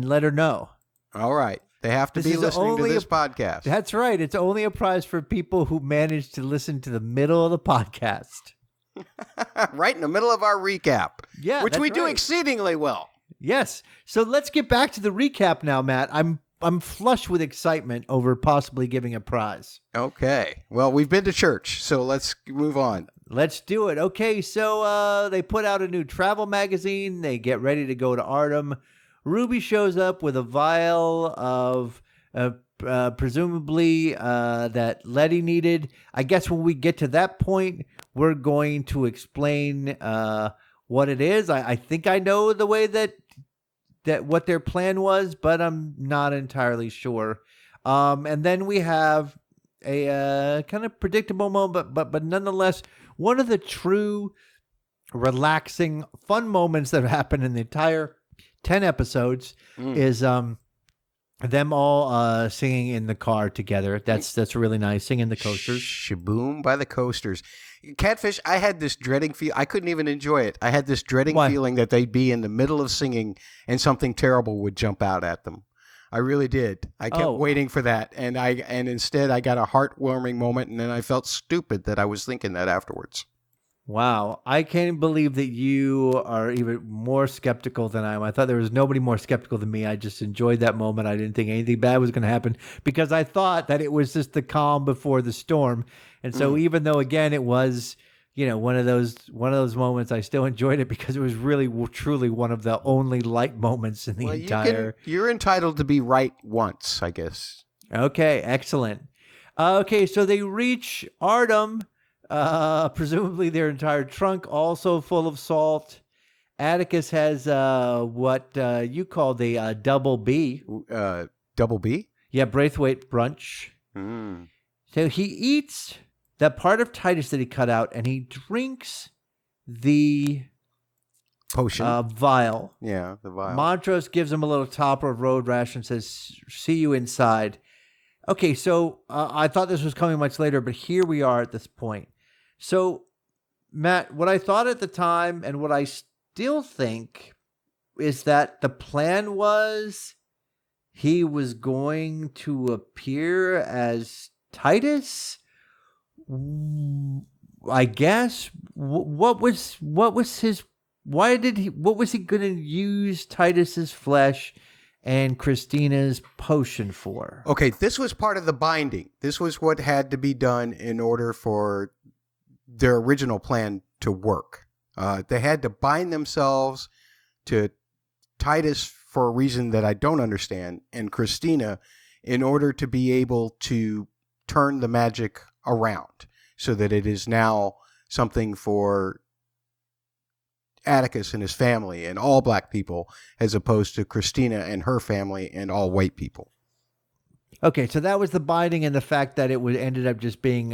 let her know. All right, they have to be listening to this podcast. That's right. It's only a prize for people who manage to listen to the middle of the podcast. Right in the middle of our recap. Yeah, which we do exceedingly well. Yes. So let's get back to the recap now, Matt. I'm flush with excitement over possibly giving a prize. Okay. Well, we've been to church, so let's move on. Let's do it. Okay, so they put out a new travel magazine. They get ready to go to Artem. Ruby shows up with a vial of presumably that Leti needed. I guess when we get to that point, we're going to explain what it is. I think I know the way that what their plan was, but I'm not entirely sure. And then we have a kind of predictable moment, but nonetheless, one of the true relaxing, fun moments that happen in the entire 10 episodes is them all singing in the car together. That's really nice. Singing the coasters. Shaboom by the coasters. Catfish, I had this dreading feel. I couldn't even enjoy it. I had this dreading feeling that they'd be in the middle of singing and something terrible would jump out at them. I really did. I kept waiting for that, and instead I got a heartwarming moment, and then I felt stupid that I was thinking that afterwards. Wow, I can't believe that you are even more skeptical than I am. I thought there was nobody more skeptical than me. I just enjoyed that moment. I didn't think anything bad was going to happen because I thought that it was just the calm before the storm. And so even though, again, it was, one of those moments, I still enjoyed it because it was really, truly one of the only light moments in the entire. You're entitled to be right once, I guess. Okay, excellent. Okay, so they reach Artem. Presumably their entire trunk also full of salt. Atticus has what you call the double B. Double B? Yeah, Braithwaite brunch. Mm. So he eats that part of Titus that he cut out, and he drinks the Potion. vial. Yeah, the vial. Montrose gives him a little topper of road rash and says, "See you inside." Okay, so I thought this was coming much later, but here we are at this point. So, Matt, what I thought at the time and what I still think is that the plan was he was going to appear as Titus. I guess. What was his? Why did he? What was he going to use Titus's flesh and Christina's potion for? Okay, this was part of the binding. This was what had to be done in order for their original plan to work. They had to bind themselves to Titus for a reason that I don't understand, and Christina in order to be able to turn the magic around so that it is now something for Atticus and his family and all black people, as opposed to Christina and her family and all white people. Okay, so that was the binding, and the fact that it ended up just being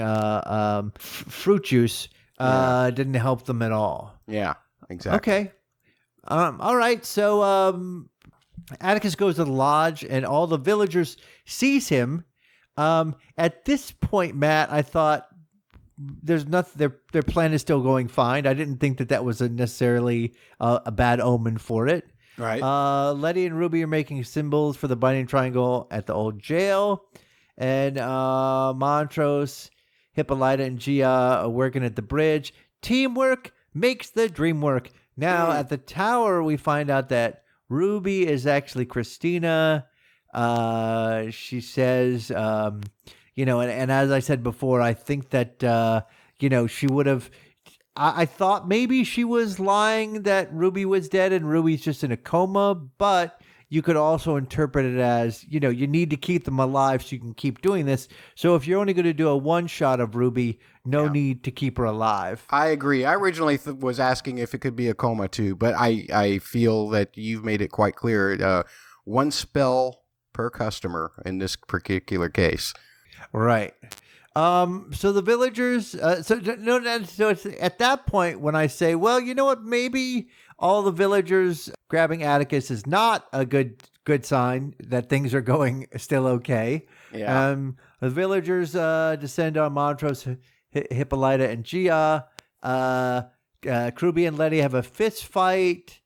fruit juice didn't help them at all. Yeah, exactly. Okay. All right, so Atticus goes to the lodge, and all the villagers sees him. At this point, Matt, I thought there's nothing. Their plan is still going fine. I didn't think that was necessarily a bad omen for it. Right. Leti and Ruby are making symbols for the binding triangle at the old jail, and Montrose, Hippolyta, and Gia are working at the bridge. Teamwork makes the dream work. Now at the tower, we find out that Ruby is actually Christina. She says, and as I said before, I think that, she would have, I thought maybe she was lying that Ruby was dead and Ruby's just in a coma, but you could also interpret it as, you need to keep them alive so you can keep doing this. So if you're only going to do a one shot of Ruby, no need to keep her alive. I agree. I originally was asking if it could be a coma too, but I feel that you've made it quite clear. One spell per customer in this particular case. Right. So the villagers, so it's at that point when I say, well, you know what, maybe all the villagers grabbing Atticus is not a good sign that things are going still okay. Yeah. The villagers descend on Montrose, Hippolyta, and Gia. Kruby and Leti have a fist fight.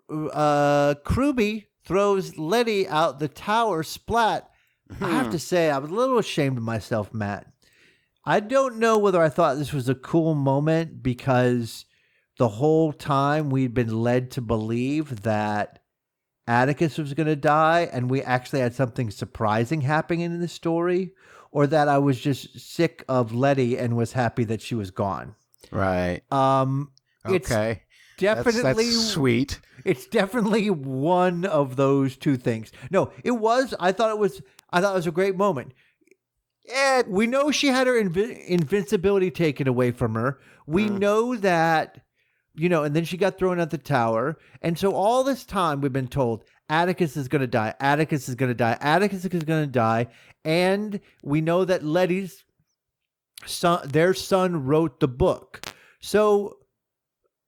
Kruby throws Leti out the tower, splat. I have to say, I was a little ashamed of myself, Matt. I don't know whether I thought this was a cool moment because the whole time we'd been led to believe that Atticus was going to die and we actually had something surprising happening in the story, or that I was just sick of Leti and was happy that she was gone. Right. Okay. Definitely that's sweet. It's definitely one of those two things. No, it was. I thought it was a great moment. Yeah. We know she had her invincibility taken away from her. We know that, and then she got thrown at the tower. And so all this time we've been told Atticus is going to die. Atticus is going to die. Atticus is going to die. And we know that Leti's son, their son, wrote the book. So,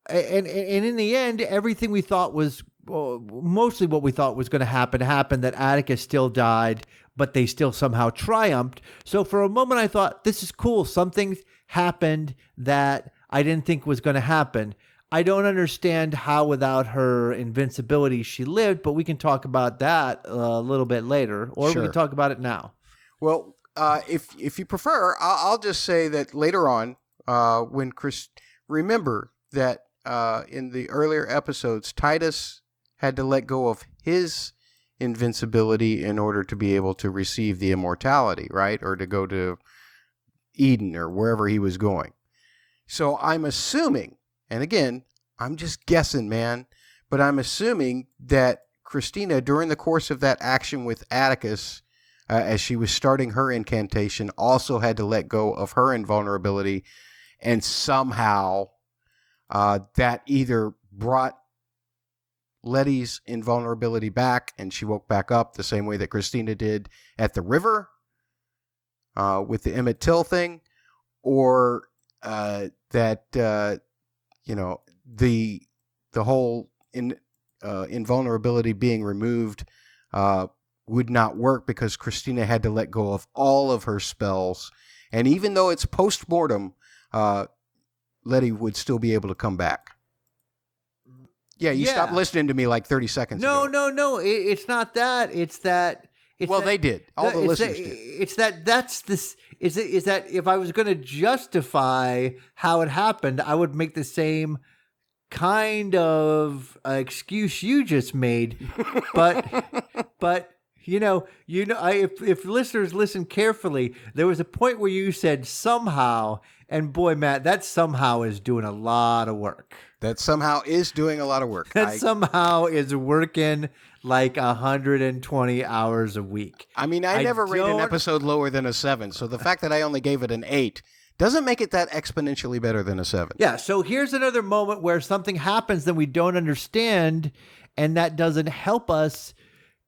and in the end, everything we thought was, mostly what we thought was going to happen, that Atticus still died, but they still somehow triumphed. So for a moment, I thought, this is cool. Something happened that I didn't think was going to happen. I don't understand how without her invincibility she lived, but we can talk about that a little bit later, or Sure. we can talk about it now. Well, if you prefer, I'll just say that later on, when remember that in the earlier episodes, Titus had to let go of his invincibility in order to be able to receive the immortality, right? Or to go to Eden or wherever he was going. So I'm assuming, and again, I'm just guessing, man, but I'm assuming that Christina, during the course of that action with Atticus, as she was starting her incantation, also had to let go of her invulnerability, and somehow that either brought Leti's invulnerability back, and she woke back up the same way that Christina did at the river with the Emmett Till thing, or that the whole invulnerability being removed would not work because Christina had to let go of all of her spells, and even though it's post-mortem, Leti would still be able to come back. Yeah, you stopped listening to me like 30 seconds ago. No. It's not that. It's that. They did. All the listeners did. It's that. That's this. Is that if I was going to justify how it happened, I would make the same kind of excuse you just made, but. If listeners listen carefully, there was a point where you said somehow, and boy, Matt, that somehow is doing a lot of work. That somehow is doing a lot of work. That somehow is working like 120 hours a week. I mean, I never rate an episode lower than a 7, so the fact that I only gave it an 8 doesn't make it that exponentially better than a 7. Yeah, so here's another moment where something happens that we don't understand, and that doesn't help us,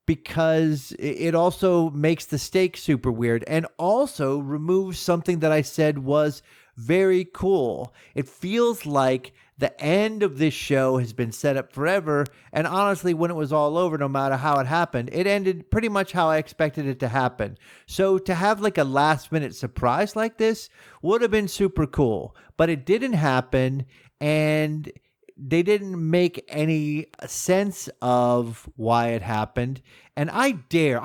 because it also makes the stakes super weird and also removes something that I said was very cool. It feels like the end of this show has been set up forever, and honestly, when it was all over, no matter how it happened, it ended pretty much how I expected it to happen. So to have like a last-minute surprise like this would have been super cool, but it didn't happen, and they didn't make any sense of why it happened. And I dare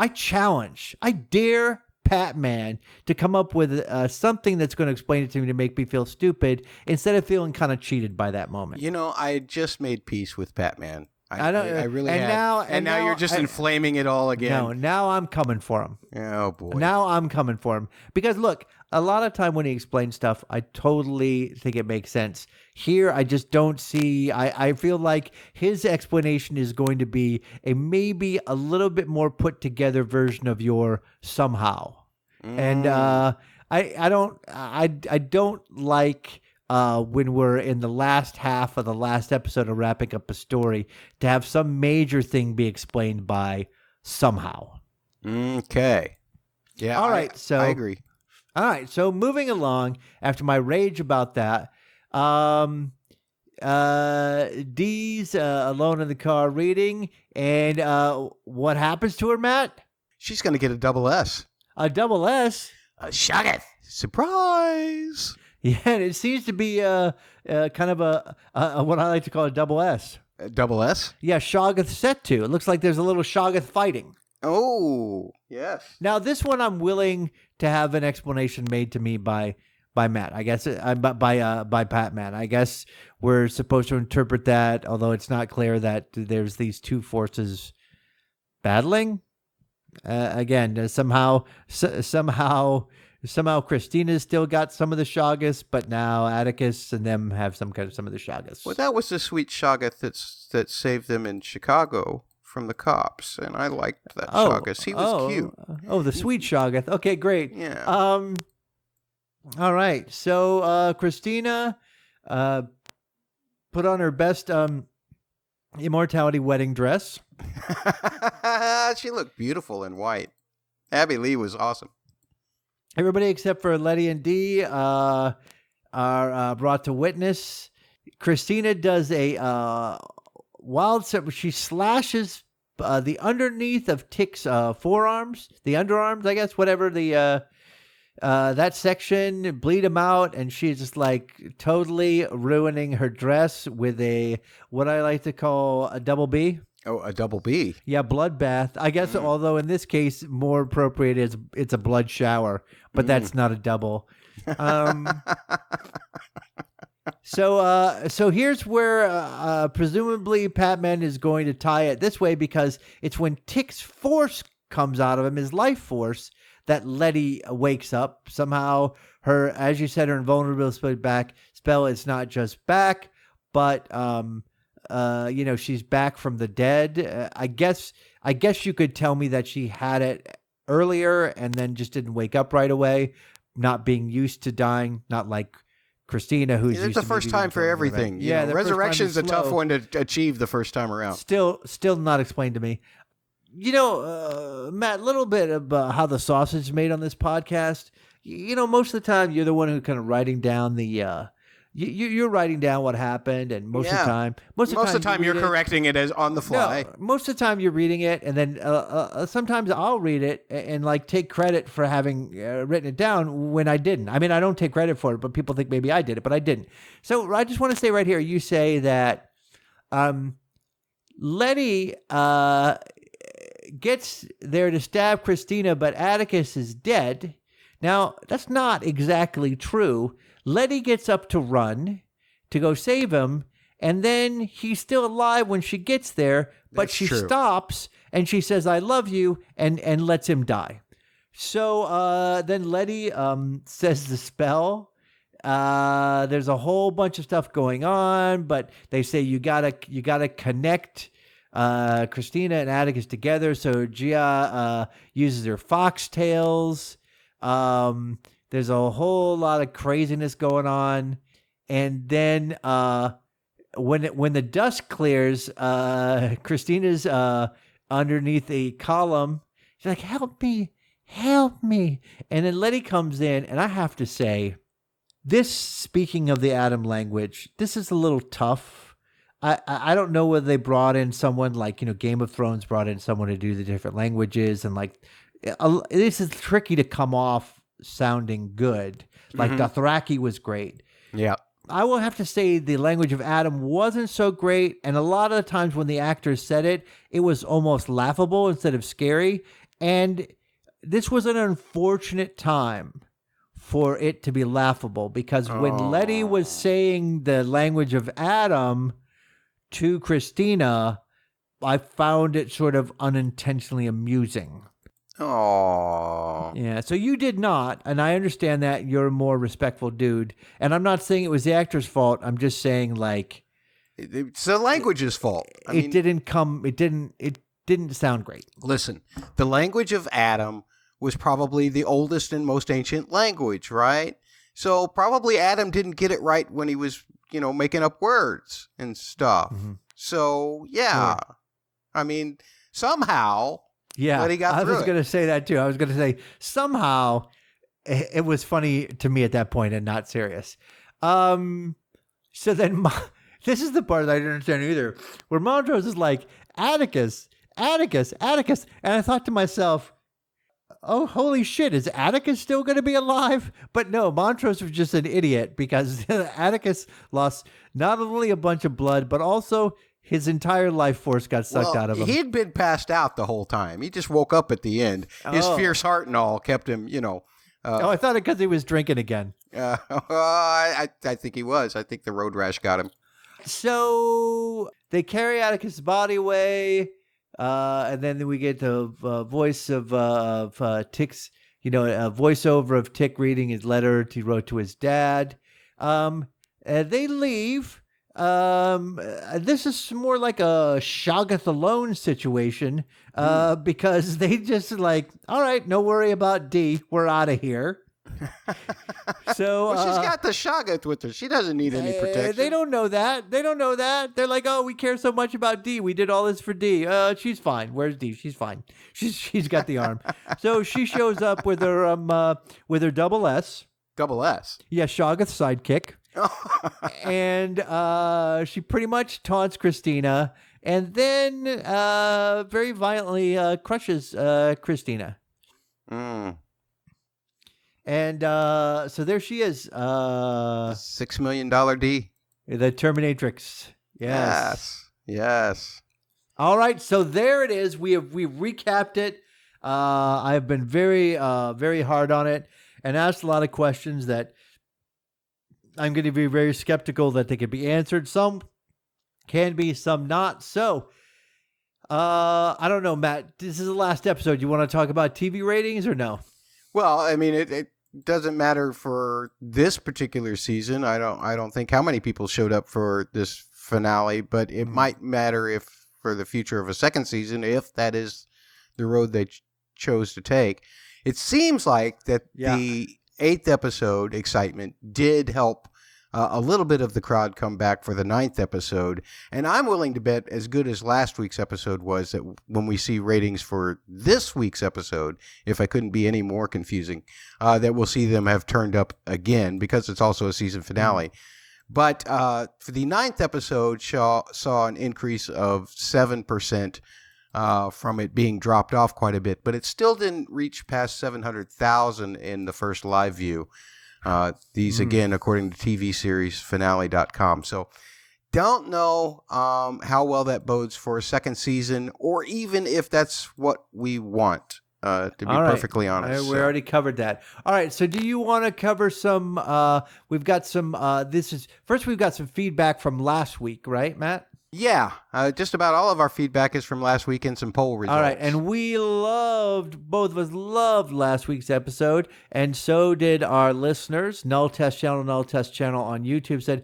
Patman to come up with something that's going to explain it to me to make me feel stupid instead of feeling kind of cheated by that moment. I just made peace with Patman. I really have. Now you're just inflaming it all again. No, now I'm coming for him. Oh, boy. Now I'm coming for him. Because, look, a lot of time when he explains stuff, I totally think it makes sense. Here, I just don't see... I feel like his explanation is going to be a maybe a little bit more put-together version of your somehow. And I don't like... when we're in the last half of the last episode of wrapping up a story, to have some major thing be explained by somehow. Okay. Yeah. All right. I agree. All right. So moving along, after my rage about that, Dee's alone in the car reading, and what happens to her, Matt? She's going to get a double S. A double S? A Shoggoth Surprise. Yeah, and it seems to be kind of a what I like to call a double S. A double S? Yeah, Shoggoth set to. It looks like there's a little Shoggoth fighting. Oh, yes. Now, this one I'm willing to have an explanation made to me by Matt. I guess by Patman. I guess we're supposed to interpret that, although it's not clear that there's these two forces battling. Again, somehow Christina's still got some of the Shoggoths, but now Atticus and them have some of the Shoggoths. Well, that was the sweet Shoggoth that saved them in Chicago from the cops, and I liked that Shoggoth. He was cute. Oh, the sweet Shoggoth. Okay, great. Yeah. All right. So Christina put on her best immortality wedding dress. She looked beautiful in white. Abbey Lee was awesome. Everybody except for Leti and Dee are brought to witness. Christina does a wild set. She slashes the underneath of Tick's forearms, the underarms, I guess, whatever the that section, bleed him out, and she's just like totally ruining her dress with a what I like to call a double B. Oh, a double B. Yeah, bloodbath. I guess, although in this case, more appropriate is it's a blood shower, but that's not a double. So here's where presumably Patman is going to tie it this way, because it's when Tick's force comes out of him, his life force, that Leti wakes up. Somehow her, as you said, her invulnerability spell is not just back, but she's back from the dead. I guess you could tell me that she had it earlier and then just didn't wake up right away, not being used to dying, not like Christina, who's It's used the to first maybe time being for killed, everything. right? You know, the first time resurrection's is a tough slow. one to achieve the first time around. Still not explained to me. Matt, a little bit about how the sausage is made on this podcast. Most of the time you're the one who kind of writing down the. You're writing down what happened, and most of the time you're correcting it as on the fly. No, most of the time you're reading it, and then sometimes I'll read it and like take credit for having written it down when I didn't. I mean, I don't take credit for it, but people think maybe I did it, but I didn't. So I just want to say right here, you say that Leti gets there to stab Christina, but Atticus is dead. Now, that's not exactly true. Leti gets up to run to go save him, and then he's still alive when she gets there, but That's she true. stops and she says, "I love you," and lets him die. So then Leti says the spell. There's a whole bunch of stuff going on, but they say you gotta connect Christina and Atticus together. So Gia uses her foxtails. There's a whole lot of craziness going on, and then when the dust clears, Christina's underneath a column. She's like, "Help me, help me!" And then Leti comes in, and I have to say, this, speaking of the Adam language, this is a little tough. I don't know whether they brought in someone like Game of Thrones brought in someone to do the different languages, and like this is tricky to come off sounding good. Like Dothraki was great. Yeah. I will have to say the language of Adam wasn't so great, and a lot of the times when the actors said it, it was almost laughable instead of scary. And this was an unfortunate time for it to be laughable, because when Leti was saying the language of Adam to Christina, I found it sort of unintentionally amusing. Oh. Yeah, so you did not, and I understand that you're a more respectful dude. And I'm not saying it was the actor's fault. I'm just saying, like, It's the language's fault. it didn't sound great. Listen, the language of Adam was probably the oldest and most ancient language, right? So probably Adam didn't get it right when he was, making up words and stuff. Mm-hmm. So, yeah. I mean, somehow... Yeah, Leti got I through was it. going to say that too. I was going to say somehow it was funny to me at that point and not serious. So then this is the part that I didn't understand either, where Montrose is like, Atticus. And I thought to myself, oh, holy shit, is Atticus still going to be alive? But no, Montrose was just an idiot, because Atticus lost not only a bunch of blood, but also his entire life force got sucked out of him. He'd been passed out the whole time. He just woke up at the end. His fierce heart and all kept him, I thought it because he was drinking again. I think he was. I think the road rash got him. So they carry Atticus' body away, and then we get the voice of Tick's, a voiceover of Tick reading his letter he wrote to his dad. They leave. This is more like a Shoggoth alone situation, because they just like, all right, no worry about D, we're out of here. So Well, she's got the Shoggoth with her. She doesn't need any protection. They don't know that. They're like, oh, we care so much about D. We did all this for D. She's fine. Where's D? She's fine. She's got the arm. So she shows up with her double S. Double S. Yeah, Shoggoth sidekick. And she pretty much taunts Christina, and then very violently crushes Christina. And so there she is. $6 million D. The Terminatrix. Yes. All right, so there it is. We've recapped it. I've been very very hard on it and asked a lot of questions that I'm going to be very skeptical that they could be answered. Some can be, some not. So, I don't know, Matt. This is the last episode. You want to talk about TV ratings or no? Well, I mean, it doesn't matter for this particular season. I don't think how many people showed up for this finale, but it might matter if for the future of a second season, if that is the road they chose to take. It seems like that the 8th episode, Excitement, did help a little bit of the crowd come back for the 9th episode. And I'm willing to bet, as good as last week's episode was, that when we see ratings for this week's episode, if I couldn't be any more confusing, that we'll see them have turned up again, because it's also a season finale. But for the 9th episode, saw an increase of 7%. From it being dropped off quite a bit, but it still didn't reach past 700,000 in the first live view. These, again, according to TV series finale.com. So don't know how well that bodes for a second season, or even if that's what we want, to be perfectly honest. We already covered that. All right, so do you want to cover some, we've got some, first we've got some feedback from last week, right, Matt? Yeah, just about all of our feedback is from last week and some poll results. All right, and both of us loved last week's episode, and so did our listeners. Null Test Channel on YouTube said,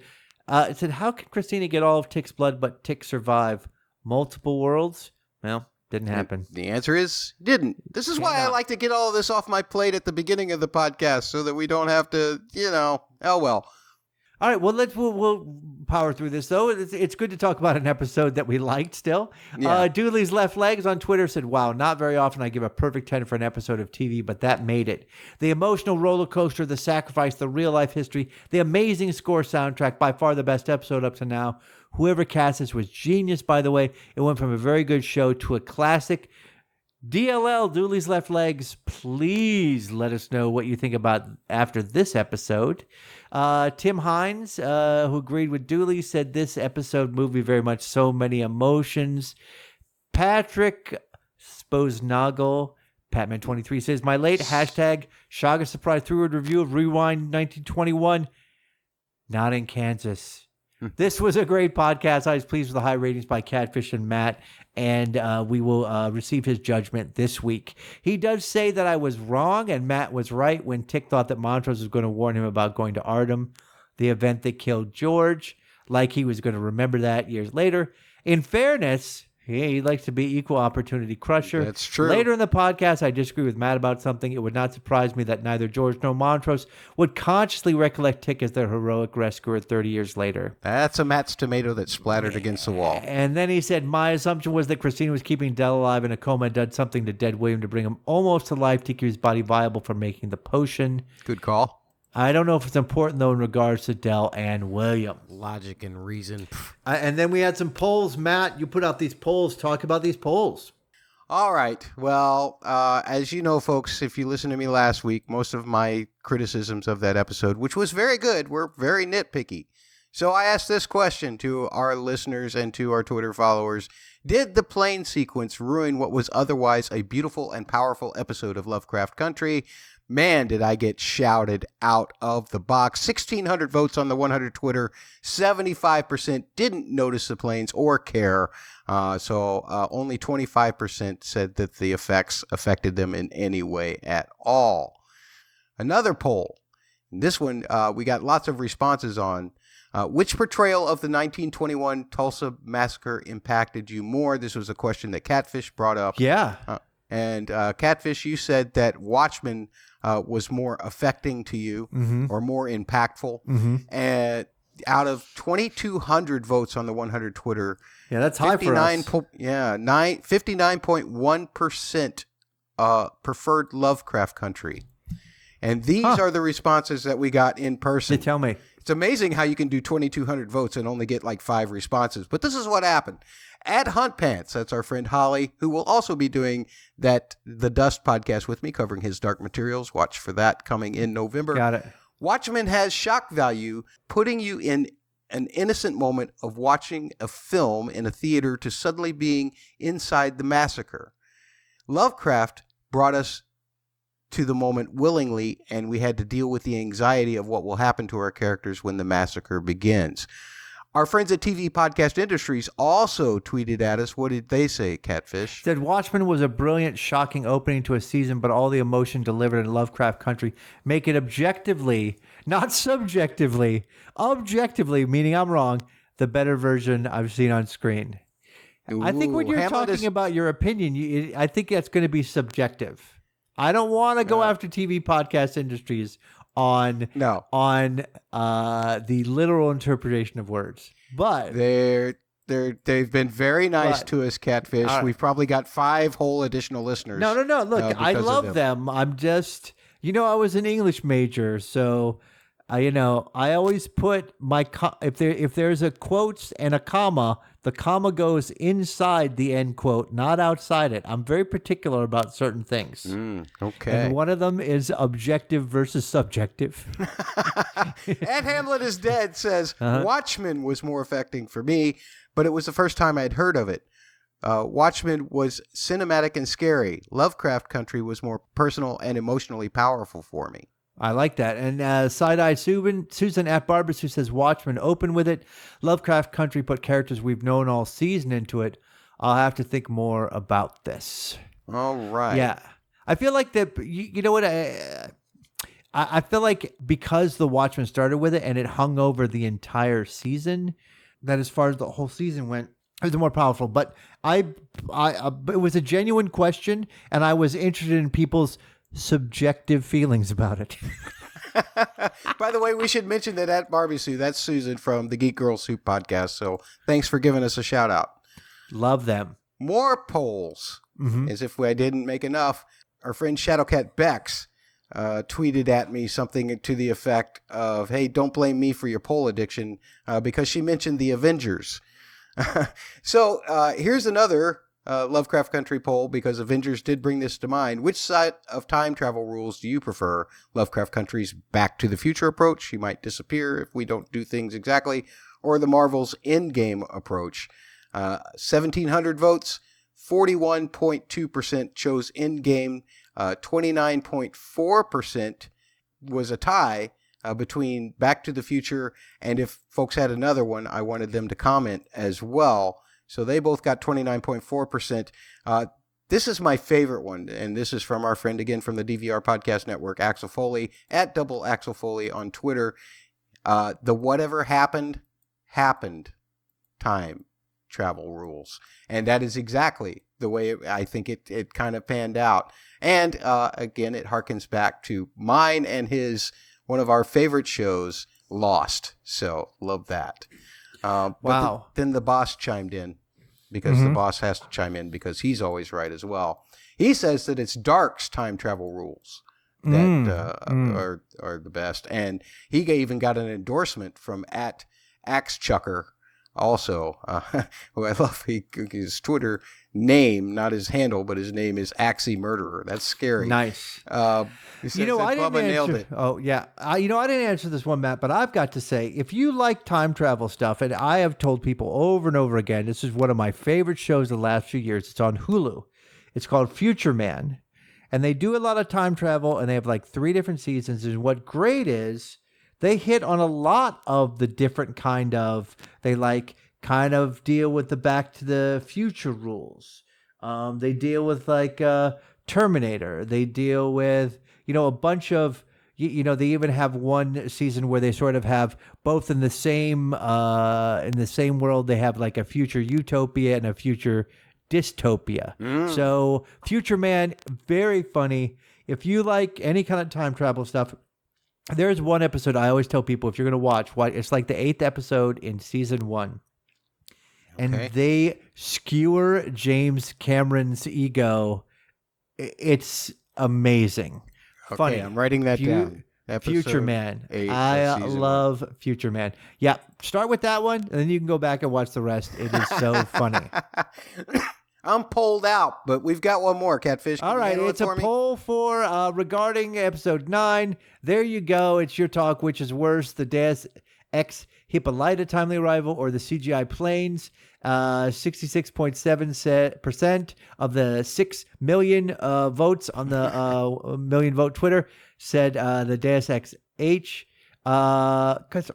how can Christina get all of Tick's blood but Tick survive? Multiple worlds? Well, didn't happen. The answer is didn't. This is why I like to get all of this off my plate at the beginning of the podcast, so that we don't have to, oh well. All right, well, we'll power through this, though. It's good to talk about an episode that we liked still. Yeah. Dooley's Left Legs on Twitter said, wow, not very often I give a perfect 10 for an episode of TV, but that made it. The emotional roller coaster, the sacrifice, the real-life history, the amazing score soundtrack, by far the best episode up to now. Whoever cast this was genius, by the way. It went from a very good show to a classic. DLL, Dooley's Left Legs, please let us know what you think about after this episode. Tim Hines, who agreed with Dooley, said this episode moved me very much, so many emotions. Patrick Sposnagel, Patman23 says, my late hashtag Shoggoth Surprise three-word review of Rewind 1921, not in Kansas. This was a great podcast. I was pleased with the high ratings by Catfish and Matt, and we will receive his judgment this week. He does say that I was wrong and Matt was right when Tick thought that Montrose was going to warn him about going to Artem, the event that killed George, like he was going to remember that years later. In fairness, he likes to be equal opportunity crusher. That's true. Later in the podcast, I disagree with Matt about something. It would not surprise me that neither George nor Montrose would consciously recollect Tick as their heroic rescuer 30 years later. That's a Matt's tomato that splattered against the wall. And then he said, my assumption was that Christina was keeping Dell alive in a coma and did something to dead William to bring him almost to life to keep his body viable for making the potion. Good call. I don't know if it's important, though, in regards to Dell and William. Logic and reason. And then we had some polls. Matt, you put out these polls. Talk about these polls. All right. Well, as you know, folks, if you listened to me last week, most of my criticisms of that episode, which was very good, were very nitpicky. So I asked this question to our listeners and to our Twitter followers. Did the plane sequence ruin what was otherwise a beautiful and powerful episode of Lovecraft Country? Man, did I get shouted out of the box. 1,600 votes on the 100 Twitter. 75% didn't notice the planes or care. So only 25% said that the effects affected them in any way at all. Another poll. This one we got lots of responses on. Which portrayal of the 1921 Tulsa Massacre impacted you more? This was a question that Catfish brought up. Yeah. And Catfish, you said that Watchmen was more affecting to you or more impactful. And out of 2,200 votes on the 100 Twitter, yeah, that's high for us. 59.1% preferred Lovecraft Country. And these are the responses that we got in person. Tell me. It's amazing how you can do 2,200 votes and only get like 5 responses. But this is what happened. At Hunt Pants, that's our friend Holly, who will also be doing The Dust podcast with me, covering his Dark Materials. Watch for that coming in November. Got it. Watchmen has shock value, putting you in an innocent moment of watching a film in a theater to suddenly being inside the massacre. Lovecraft brought us to the moment willingly, and we had to deal with the anxiety of what will happen to our characters when the massacre begins. Our friends at TV Podcast Industries also tweeted at us. What did they say, Catfish? Said Watchmen was a brilliant, shocking opening to a season, but all the emotion delivered in Lovecraft Country make it objectively, not subjectively, objectively, meaning I'm wrong, the better version I've seen on screen. I think when you're talking about your opinion, I think that's going to be subjective. I don't want to go after TV Podcast Industries on No. the literal interpretation of words. But They've been very nice But- to us, Catfish. All right. We've probably got 5 whole additional listeners. no. Look, I because of love them. I'm just, I was an English major, so I always put my if there's a quotes and a comma, the comma goes inside the end quote, not outside it. I'm very particular about certain things. Okay. And one of them is objective versus subjective. Ed Hamlet is Dead says, Uh-huh. Watchmen was more affecting for me, but it was the first time I'd heard of it. Watchmen was cinematic and scary. Lovecraft Country was more personal and emotionally powerful for me. I like that. And Side-Eye Susan at Barbers, who says Watchmen open with it. Lovecraft Country put characters we've known all season into it. I'll have to think more about this. All right. Yeah. I feel like that, you know what? I feel like because the Watchmen started with it and it hung over the entire season, that as far as the whole season went, it was more powerful. But it was a genuine question, and I was interested in people's subjective feelings about it. By the way, we should mention that at Barbie Sue, that's Susan from the Geek Girl Soup podcast. So thanks for giving us a shout out. Love them. More polls, as if I didn't make enough. Our friend Shadowcat Bex tweeted at me something to the effect of, hey, don't blame me for your poll addiction, because she mentioned the Avengers. So here's another Lovecraft Country poll, because Avengers did bring this to mind. Which side of time travel rules do you prefer? Lovecraft Country's Back to the Future approach, she might disappear if we don't do things exactly, or the Marvel's Endgame approach? 1,700 votes, 41.2% chose Endgame, 29.4% was a tie between Back to the Future, and if folks had another one, I wanted them to comment as well. So they both got 29.4%. This is my favorite one, and this is from our friend again from the DVR Podcast Network, Axel Foley, at Double Axel Foley on Twitter. The whatever happened time travel rules. And that is exactly the way I think it kind of panned out. And again, it harkens back to mine and his, one of our favorite shows, Lost. So love that. Wow. But then the boss chimed in, because the boss has to chime in because he's always right as well. He says that it's Dark's time travel rules that are the best. And he even got an endorsement from at Axe Chucker also, who I love. His Twitter name, not his handle, but his name is Axie Murderer. That's scary. Nice. He says that I Bubba didn't nailed answer. it. Oh, yeah. I didn't answer this one, Matt, but I've got to say, if you like time travel stuff, and I have told people over and over again, this is one of my favorite shows the last few years. It's on Hulu. It's called Future Man, and they do a lot of time travel, and they have like 3 different seasons. And what great is, they hit on a lot of the different kind of deal with the Back to the Future rules. They deal with Terminator. They deal with, a bunch of, they even have one season where they sort of have both in the same world. They have like a future utopia and a future dystopia. So Future Man, very funny. If you like any kind of time travel stuff, there's one episode I always tell people, if you're going to watch, it's like the 8th episode in season 1. And they skewer James Cameron's ego. It's amazing. Okay, Funny. I'm writing that down. Future Episode Man. 8 of I season love Future Man. Yeah, start with that one, and then you can go back and watch the rest. It is so funny. I'm polled out, but we've got one more, Catfish. Can All you right, handle it it's a for me? poll for regarding episode 9. There you go. It's your talk. Which is worse, the Deus Ex Hippolyta timely arrival or the CGI planes? 66.7% of the 6 million votes on the million vote Twitter said the Deus Ex H. Because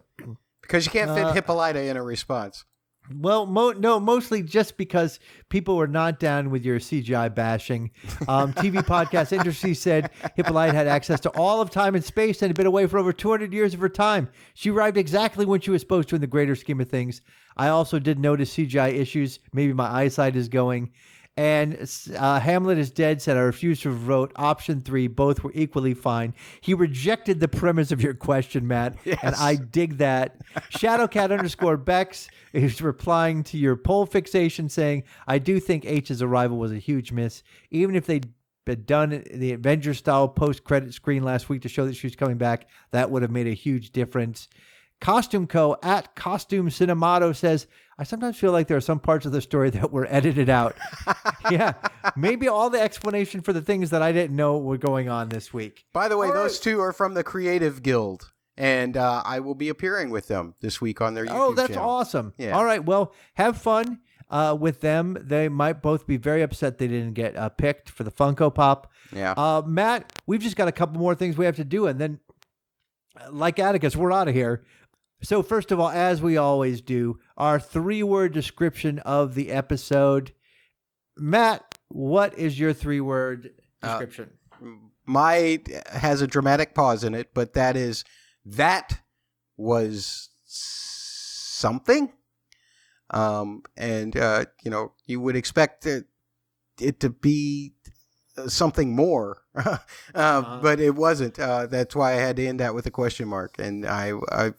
you can't fit Hippolyta in a response. Well, mostly just because people were not down with your CGI bashing. TV podcast industry said Hippolyta had access to all of time and space and had been away for over 200 years of her time. She arrived exactly when she was supposed to in the greater scheme of things. I also did notice CGI issues. Maybe my eyesight is going. And Hamlet is Dead said, I refuse to vote. Option 3, both were equally fine. He rejected the premise of your question, Matt, and I dig that. Shadowcat_Bex is replying to your poll fixation saying, I do think H's arrival was a huge miss. Even if they'd done the Avengers-style post-credit screen last week to show that she was coming back, that would have made a huge difference. Costume Co. at Costume Cinemato says, I sometimes feel like there are some parts of the story that were edited out. Yeah, maybe all the explanation for the things that I didn't know were going on this week. By the way, those two are from the Creative Guild, and I will be appearing with them this week on their YouTube channel. Oh, that's awesome. Yeah. All right, well, have fun with them. They might both be very upset they didn't get picked for the Funko Pop. Yeah. Matt, we've just got a couple more things we have to do, and then, like Atticus, we're out of here. So first of all, as we always do, our 3-word description of the episode. Matt, what is your 3-word description? My has a dramatic pause in it, but that was something. You would expect it to be something more, but it wasn't. That's why I had to end that with a question mark, and I love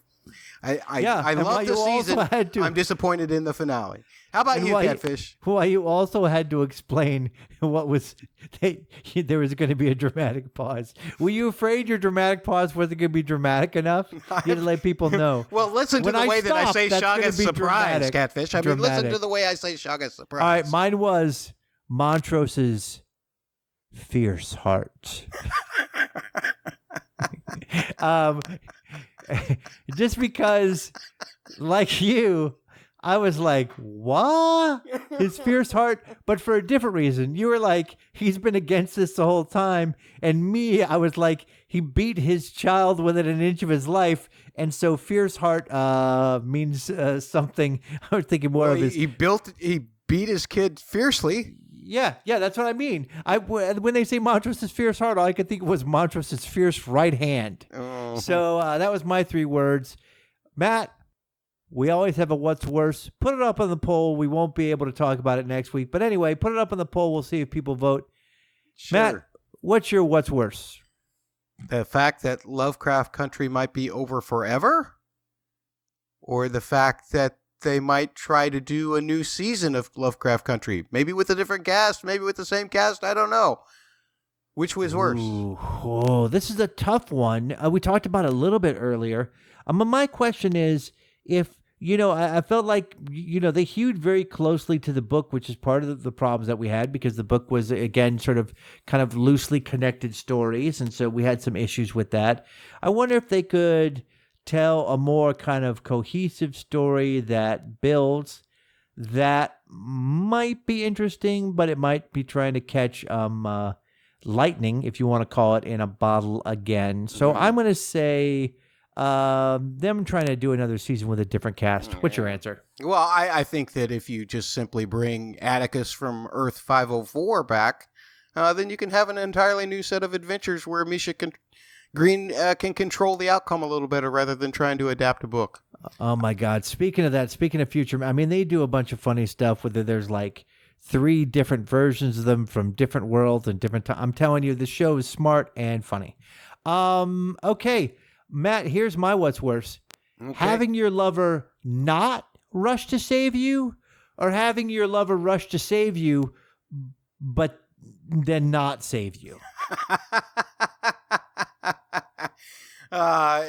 the season. I'm disappointed in the finale. How about you, Catfish? Why you also had to explain what was there was going to be a dramatic pause. Were you afraid your dramatic pause wasn't going to be dramatic enough? You had to let people know. Well, listen to the way that I say Shoggoth Surprise, Catfish. I mean, listen to the way I say Shoggoth Surprise. All right, mine was Montrose's fierce heart. Just because, like you, I was like, what? His fierce heart? But for a different reason. You were like, he's been against this the whole time. And me, I was like, he beat his child within an inch of his life. And so fierce heart means something. I was thinking more of his... He beat his kid fiercely. Yeah, that's what I mean. When they say Montrose's fierce heart, all I could think was Montrose's fierce right hand. Oh. So that was my 3 words. Matt, we always have a what's worse. Put it up on the poll. We won't be able to talk about it next week. But anyway, put it up on the poll. We'll see if people vote. Sure. Matt, what's your what's worse? The fact that Lovecraft Country might be over forever? Or the fact that they might try to do a new season of Lovecraft Country? Maybe with a different cast, maybe with the same cast, I don't know. Which was worse? Oh, this is a tough one. We talked about it a little bit earlier. My question is, if, I felt like, they hewed very closely to the book, which is part of the problems that we had, because the book was, again, sort of kind of loosely connected stories, and so we had some issues with that. I wonder if they could tell a more kind of cohesive story that builds. That might be interesting, but it might be trying to catch lightning, if you want to call it, in a bottle again. So I'm going to say them trying to do another season with a different cast. What's your answer? Well, I think that if you just simply bring Atticus from Earth 504 back, then you can have an entirely new set of adventures where Misha Green can control the outcome a little better rather than trying to adapt a book. Oh my God. Speaking of that, speaking of future, I mean, they do a bunch of funny stuff, whether there's like 3 different versions of them from different worlds and different times. I'm telling you, the show is smart and funny. Okay, Matt, here's my what's worse. Okay. Having your lover not rush to save you, or having your lover rush to save you, but then not save you.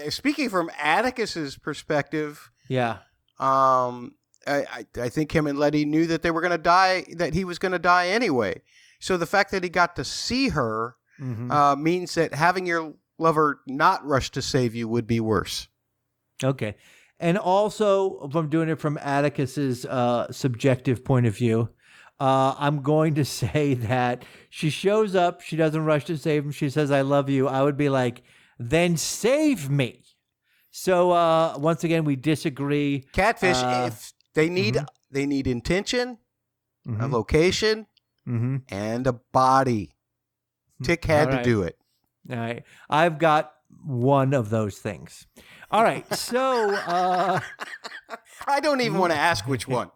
Speaking from Atticus's perspective, yeah. I think him and Leti knew that they were going to die, that he was going to die anyway. So the fact that he got to see her means that having your lover not rush to save you would be worse. Okay. And also, if I'm doing it from Atticus's subjective point of view, I'm going to say that she shows up, she doesn't rush to save him, she says, I love you. I would be like, then save me. So once again, we disagree. Catfish, if they need intention, a location, and a body. Tick had to do it. All right. I've got one of those things. All right. So I don't even want to ask which one.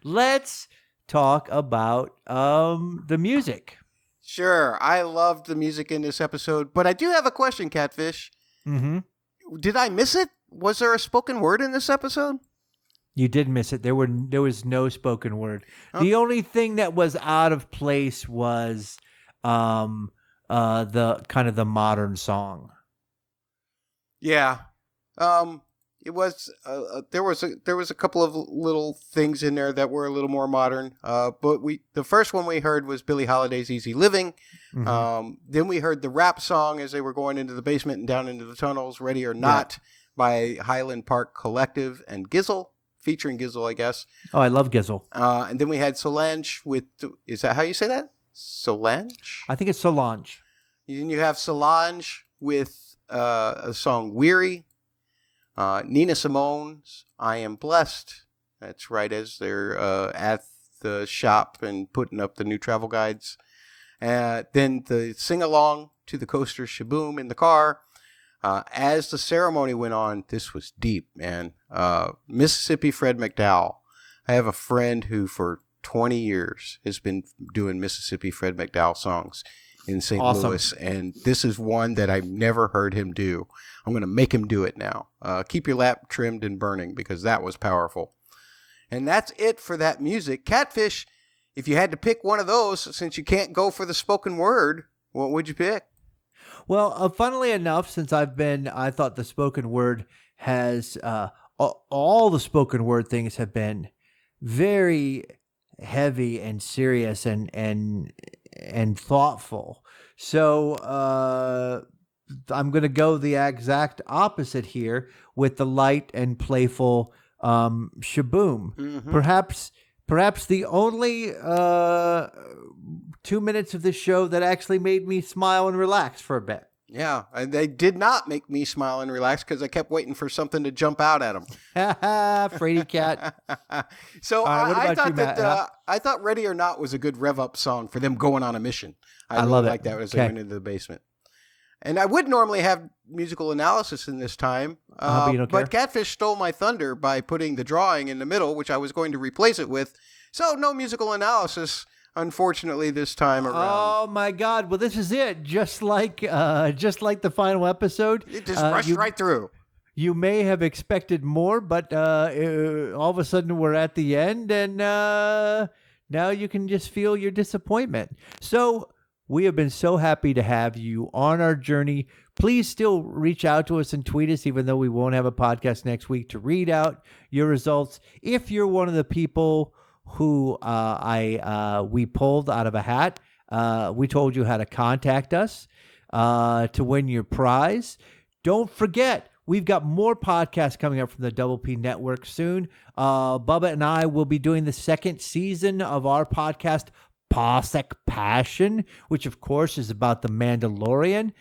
Let's talk about the music. Sure. I loved the music in this episode, but I do have a question, Catfish. Mm-hmm. Did I miss it? Was there a spoken word in this episode? You did miss it. There was no spoken word. Oh. The only thing that was out of place was the kind of the modern song. Yeah. It was there was a couple of little things in there that were a little more modern. But the first one we heard was Billie Holiday's Easy Living. Mm-hmm. Then we heard the rap song as they were going into the basement and down into the tunnels, Ready or Not, by Highland Park Collective and Gizzle, featuring Gizzle, I guess. Oh, I love Gizzle. And then we had Solange with, is that how you say that? Solange? I think it's Solange. Then you have Solange with a song Weary. Nina Simone's I Am Blessed. That's right, as they're at the shop and putting up the new travel guides. Then the sing-along to the Coaster Shaboom in the car. As the ceremony went on, this was deep, man. Mississippi Fred McDowell. I have a friend who for 20 years has been doing Mississippi Fred McDowell songs in St. Awesome. Louis, and this is one that I've never heard him do. I'm going to make him do it now. Keep your lap trimmed and burning, because that was powerful. And that's it for that music. Catfish, if you had to pick one of those, since you can't go for the spoken word, what would you pick? Well, funnily enough, since I thought the spoken word has, all the spoken word things have been very heavy and serious and thoughtful. So I'm going to go the exact opposite here with the light and playful Shaboom. Mm-hmm. Perhaps the only 2 minutes of this show that actually made me smile and relax for a bit. Yeah, and they did not make me smile and relax because I kept waiting for something to jump out at them. Fraidy cat. So right, I thought Matt? I thought Ready or Not was a good rev up song for them going on a mission. I really love it. like that as they went into the basement. And I would normally have musical analysis in this time, but you don't care? but Catfish stole my thunder by putting the drawing in the middle, which I was going to replace it with. So no musical analysis, unfortunately, this time around. Oh my God! Well, this is it. Just like the final episode, It just rushed right through. You may have expected more, but all of a sudden we're at the end, and now you can just feel your disappointment. So we have been so happy to have you on our journey. Please still reach out to us and tweet us, even though we won't have a podcast next week, to read out your results. If you're one of the people who we pulled out of a hat, we told you how to contact us to win your prize. Don't forget, we've got more podcasts coming up from the Double P Network soon. Bubba and I will be doing the second season of our podcast, Pasek Passion, which of course is about the Mandalorian.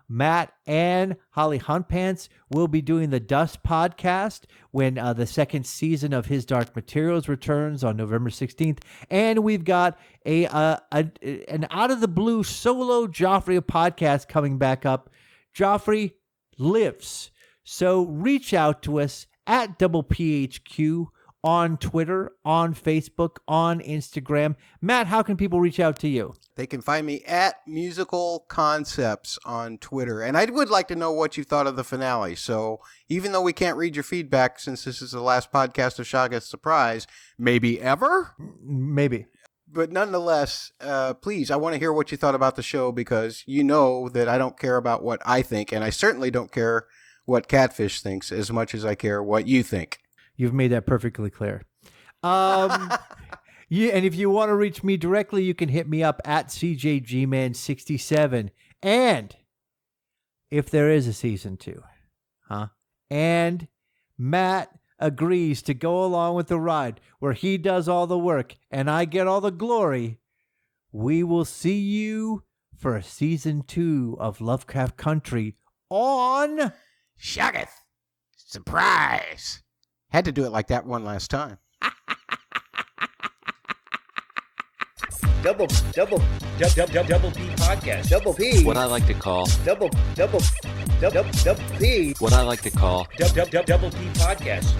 Matt and Holly Huntpants will be doing the Dust podcast when the second season of His Dark Materials returns on November 16th. And we've got an out of the blue solo Joffrey podcast coming back up. Joffrey lives. So reach out to us at Double PHQ on Twitter, on Facebook, on Instagram. Matt, how can people reach out to you? They can find me at Musical Concepts on Twitter. And I would like to know what you thought of the finale. So even though we can't read your feedback since this is the last podcast of Shoggoth Surprise, maybe ever? Maybe. But nonetheless, please, I want to hear what you thought about the show, because you know that I don't care about what I think, and I certainly don't care what Catfish thinks as much as I care what you think. You've made that perfectly clear. And if you want to reach me directly, you can hit me up at CJGman67. And if there is a season 2, and Matt agrees to go along with the ride where he does all the work and I get all the glory, we will see you for a season 2 of Lovecraft Country on Shoggoth Surprise. Had to do it like that one last time. Double P podcast. Double P. What I like to call Double P. what I like to call Double P podcast.